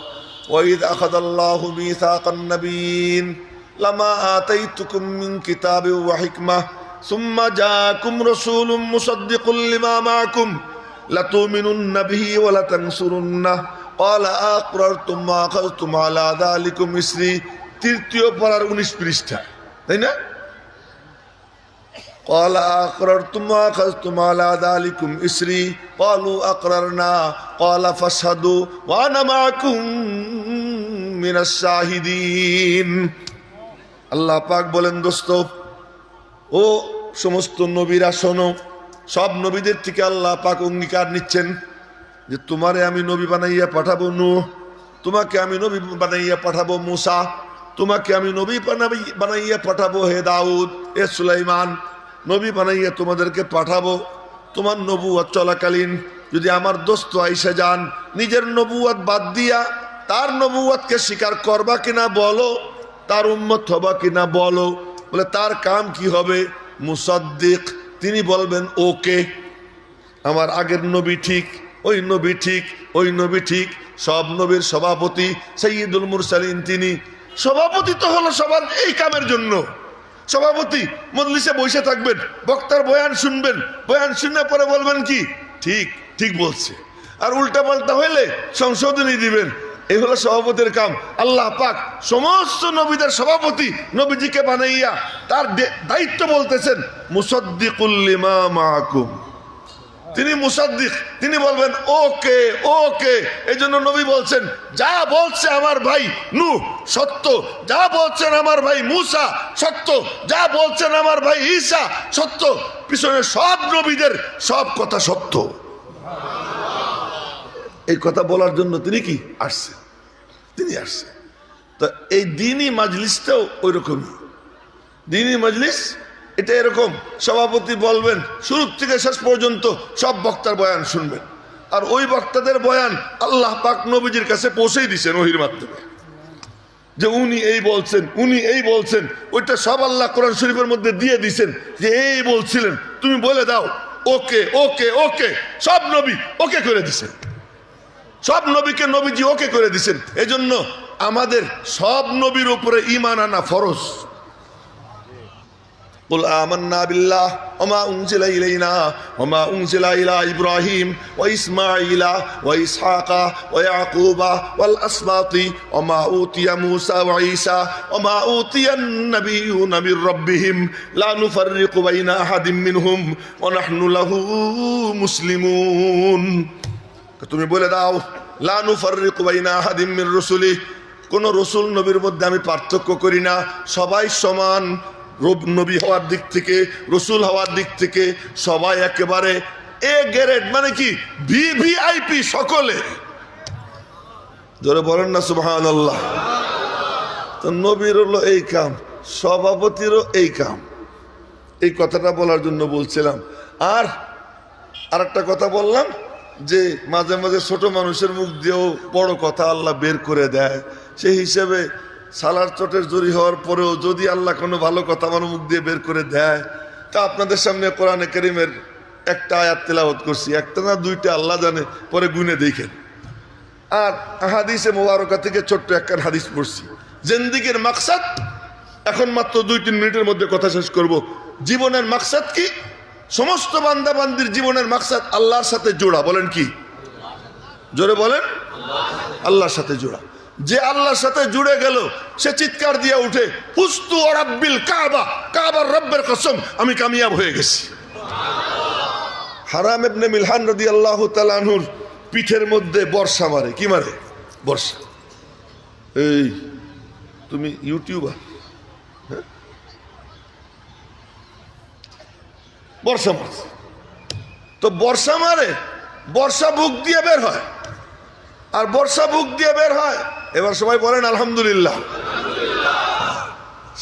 ওয়াইদ আখাযাল্লাহু মিসাকান নাবিয়্যিন লামা আতাইতুকুম মিন কিতাবিন ওয়া হিকমাহ সুম্মা জাআকুম রাসূলুম মুসাদ্দিকুল লিমা মাআকুম লাতুমিনুন্না বিহি ওয়া লাতানসুরুন্নাহ ক্বালা আকরারতুম ওয়া আখাযতুম আলা যালিকুম ইসরি। তৃতীয় পারার 19 পৃষ্ঠা, তাই না? قال أقررتم وأخذتم على ذلكم إسري قالوا أقررنا قال فاشهدوا وأنا معكم من الشاهدين। আল্লাহ পাক বলেন, দোস্ত ও সমস্ত নবীরা শোনো, সব নবীদের থেকে আল্লাহ পাক অঙ্গীকার নিচ্ছেন যে তোমারে আমি নবী বানাইয়া পাঠাবো নূহ, তোমাকে আমি নবী বানাইয়া পাঠাবো মূসা, তোমাকে আমি নবী বানাইয়া পাঠাবো হে দাউদ, হে সুলাইমান, নবী বানাইয়া তোমাদেরকে পাঠাবো। তোমার নবুয়ত চলাকালীন যদি আমার দোস্ত আইসা যান, নিজের নবুয়ত বাদ দিয়া তার নবুয়তকে স্বীকার করবা কিনা বলো, তার উম্মত হবা কিনা বলো। বলে তার কাম কি হবে? মুসাদ্দিক, তিনি বলবেন ওকে, আমার আগের নবী ঠিক, ওই নবী ঠিক, ওই নবী ঠিক। সব নবীর সভাপতি সাইয়্যিদুল মুরসালিন তিনি। সভাপতি তো হলো সবার এই কামের জন্য। সভাপতি মজলিসে বসে থাকবেন, বক্তার বয়ান শুনবেন, বয়ান শুনে পরে বলবেন কি ঠিক ঠিক বলছে, আর উল্টা পাল্টা হইলে সংশোধনী দিবেন। এই হলো সভাপতির কাম। আল্লাহ পাক সমস্ত নবীদের সভাপতি নবীজিকে বানাইয়া তার দায়িত্ব বলতেছেন মুসাদ্দিকুল লিমা মাআকুম। তিনি মুসাদ্দিক, তিনি বলবেন ওকে ওকে। এই জন্য নবী বলছেন যা বলছে আমার ভাই নূহ সত্য, যা বলছেন আমার ভাই মূসা সত্য, যা বলছেন আমার ভাই ঈসা সত্য। পিছনে সব নবীদের সব কথা সত্য। এই কথা বলার জন্য তিনি কি আসছে, তিনি আসছে। তো এই দ্বীনি মাজলিসটাও ওই রকমই। দ্বীনি মাজলিস এটা এরকম, সভাপতি বলবেন শুরু থেকে শেষ পর্যন্ত সব বক্তার বয়ান শুনবেন, আর ওই বক্তাদের বয়ান আল্লাহ পাক নবীজির কাছে পৌঁছেই দিছেন ওহির মাধ্যমে, যে উনি এই বলছেন, উনি এই বলছেন। ওইটা সব আল্লাহ কোরআন শরীফের মধ্যে দিয়ে দিছেন যে এই বলছিলেন, তুমি বলে দাও ওকে ওকে ওকে। সব নবী ওকে করে দিছেন, সব নবীকে নবীজি ওকে করে দিছেন। এজন্য আমাদের সব নবীর উপরে ঈমান আনা ফরজ। قل آمنا بالله وما أنزل إلينا وما أنزل إلى إبراهيم وإسماعيل وإسحاق ويعقوب والأسباط وما أوتي موسى وعيسى وما أوتي النبيون من ربهم لا نفرق بين أحد منهم ونحن له مسلمون। তুমি বলে দাও লা নুফাররিকু বাইনা আহাদিম মির রুসুলি, কোন রসুল নবীর মধ্যে আমি পার্থক্য করি না, সবাই সমান। নবী হওয়ার দিক থেকে, রসুল হওয়ার দিক থেকে সবাই একেবারে এ গ্রেড, মানে কি ভিভিআইপি সকলে। জোরে বলেন না সুবহানাল্লাহ। তো নবীর হলো এই কাম, সভাপতিরও এই কাম। এই কথাটা বলার জন্য বলছিলাম। আর আরেকটা কথা বললাম যে মাঝে মাঝে ছোট মানুষের মুখ দিয়েও বড় কথা আল্লাহ বের করে দেয়। সেই হিসেবে সালার চটের জড়ি হওয়ার পরেও যদি আল্লাহ কোনো ভালো কথা আমার মুখ দিয়ে বের করে দেয়, তা আপনাদের সামনে কোরআনে কারীমের একটা আয়াত তেলাওয়াত করছি, একটা না দুইটা আল্লাহ জানে, পরে গুনে দেখেন। আর হাদিসে মোবারকা থেকে ছোট্ট একটা হাদিস পড়ছি। জিন্দেগির মাকসাদ, এখন মাত্র 2-3 মিনিটের মধ্যে কথা শেষ করব। জীবনের মাকসাদ কি? সমস্ত বান্দা বান্দির জীবনের মাকসাদ আল্লাহর সাথে জোড়া। বলেন কি? জোরে বলেন। আল্লাহর সাথে জোড়া। যে আল্লাহর সাথে জুড়ে গেল সে চিৎকার দিয়ে উঠে ফুস্তু রাব্বিল কাবা, কাবার রব্বের কসম আমি কামিয়াব হয়ে গেছি। হারাম ইবনে মিলহান রাদিয়াল্লাহু তাআলা আনহুর পিঠের মধ্যে বর্ষা মারে। কি মারে? বর্ষা। এই তুমি ইউটিউবার, হ্যাঁ? বর্ষা মারছে তো বর্ষা মারে, বর্ষা বুক দিয়ে বের হয়, আর বর্ষা বুক দিয়ে বের হয়। এবার সবাই বলেন আলহামদুলিল্লাহ।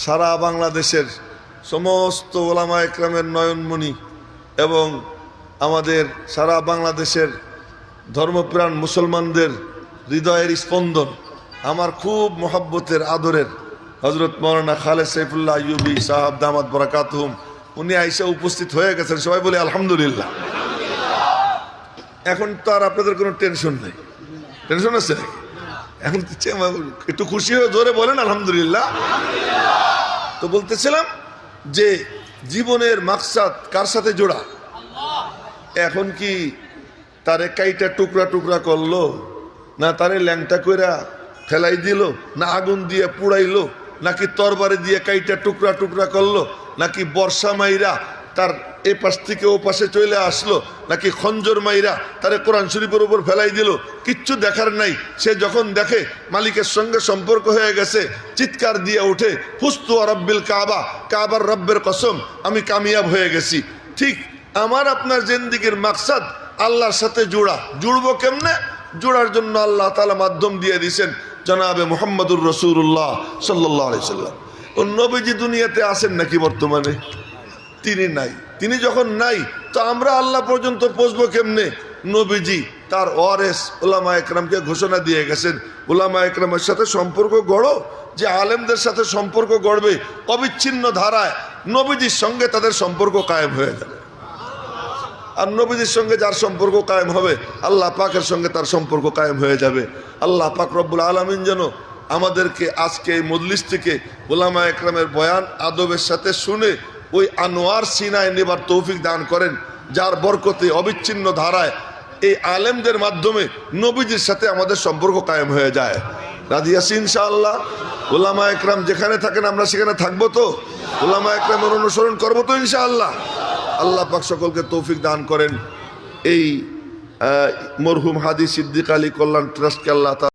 সারা বাংলাদেশের সমস্ত ওলামা একরামের নয়নমণি এবং আমাদের সারা বাংলাদেশের ধর্মপ্রাণ মুসলমানদের হৃদয়ের স্পন্দন, আমার খুব মহব্বতের আদরের হজরত মৌলানা খালেদ সাইফুল্লাহ আইয়ুবী সাহাব দামাত বারাকাতুহুম, উনি আইসা উপস্থিত হয়ে গেছেন। সবাই বলে আলহামদুলিল্লাহ। এখন তো আর আপনাদের কোনো টেনশন নেই। টেনশন আছে নাকি? এখন একটু খুশি হয়ে জোরে বলেন আলহামদুলিল্লাহ। তো বলতেছিলাম যে জীবনের মাকসাদ কার সাথে জোড়া? এখন কি তারে কাইটা টুকরা টুকরা করলো, না তারে ল্যাংটা কইরা ফেলাই দিল, না আগুন দিয়ে পুড়াইলো, নাকি তরবারি দিয়ে কাইটা টুকরা টুকরা করলো, নাকি বর্ষা মাইরা তার এ পাশ থেকে ও পাশে চলে আসলো, নাকি খঞ্জর মাইরা তারে কোরআন শরীফের উপর ফেলাই দিল? কিচ্ছু দেখার নাই। সে যখন দেখে মালিকের সঙ্গে সম্পর্ক হয়ে গেছে, চিৎকার দিয়ে উঠে, ফুস্তু রব্বিল কাবা, কাবার রব্বের কসম, আমি কামিয়াব হয়ে গেছি। ঠিক আমার আপনার জিন্দেগির মাকসাদ আল্লাহর সাথে জোড়া। জুড়বো কেমনে? জোড়ার জন্য আল্লাহ তাআলা মাধ্যম দিয়ে দিয়েছেন জনাবে মুহাম্মদুর রাসূলুল্লাহ সাল্লাল্লাহু আলাইহি সাল্লাম। ও নবীজি দুনিয়াতে আছেন নাকি বর্তমানে? তিনি নাই। তিনি যখন নাই তো আমরা আল্লাহ পর্যন্ত পৌঁছবো কেমনে? নবীজি তার ওয়ারেস উলামা একরামকে ঘোষণা দিয়ে গেছেন, উলামা একরামের সাথে সম্পর্ক গড়ো। যে আলেমদের সাথে সম্পর্ক গড়বে অবিচ্ছিন্ন ধারায়, নবীজির সঙ্গে তাদের সম্পর্ক কায়েম হয়ে যাবে। আর নবীজির সঙ্গে যার সম্পর্ক কায়েম হবে, আল্লাহ পাকের সঙ্গে তার সম্পর্ক কায়েম হয়ে যাবে। আল্লাহ পাক রব্বুল আলামিন যেন আমাদেরকে আজকে এই মজলিস থেকে উলামা একরামের বয়ান আদবের সাথে শুনে ওই আনোয়ার সিনায় নেবার তৌফিক দান করেন, যার বরকতে অবিচ্ছিন্ন ধারায় এই আলেমদের মাধ্যমে নবীজির সাথে আমাদের সম্পর্ক কায়েম হয়ে যায়। রাজি আছি ইনশাআল্লাহ? উলামা একরাম যেখানে থাকেন আমরা সেখানে থাকবো তো? উলামা একরামের অনুসরণ করবো তো ইনশাআল্লাহ? আল্লাহ পাক সকলকে তৌফিক দান করেন। এই মরহুম হাদি সিদ্দিক আলী কল্যাণ ট্রাস্টকে আল্লাহ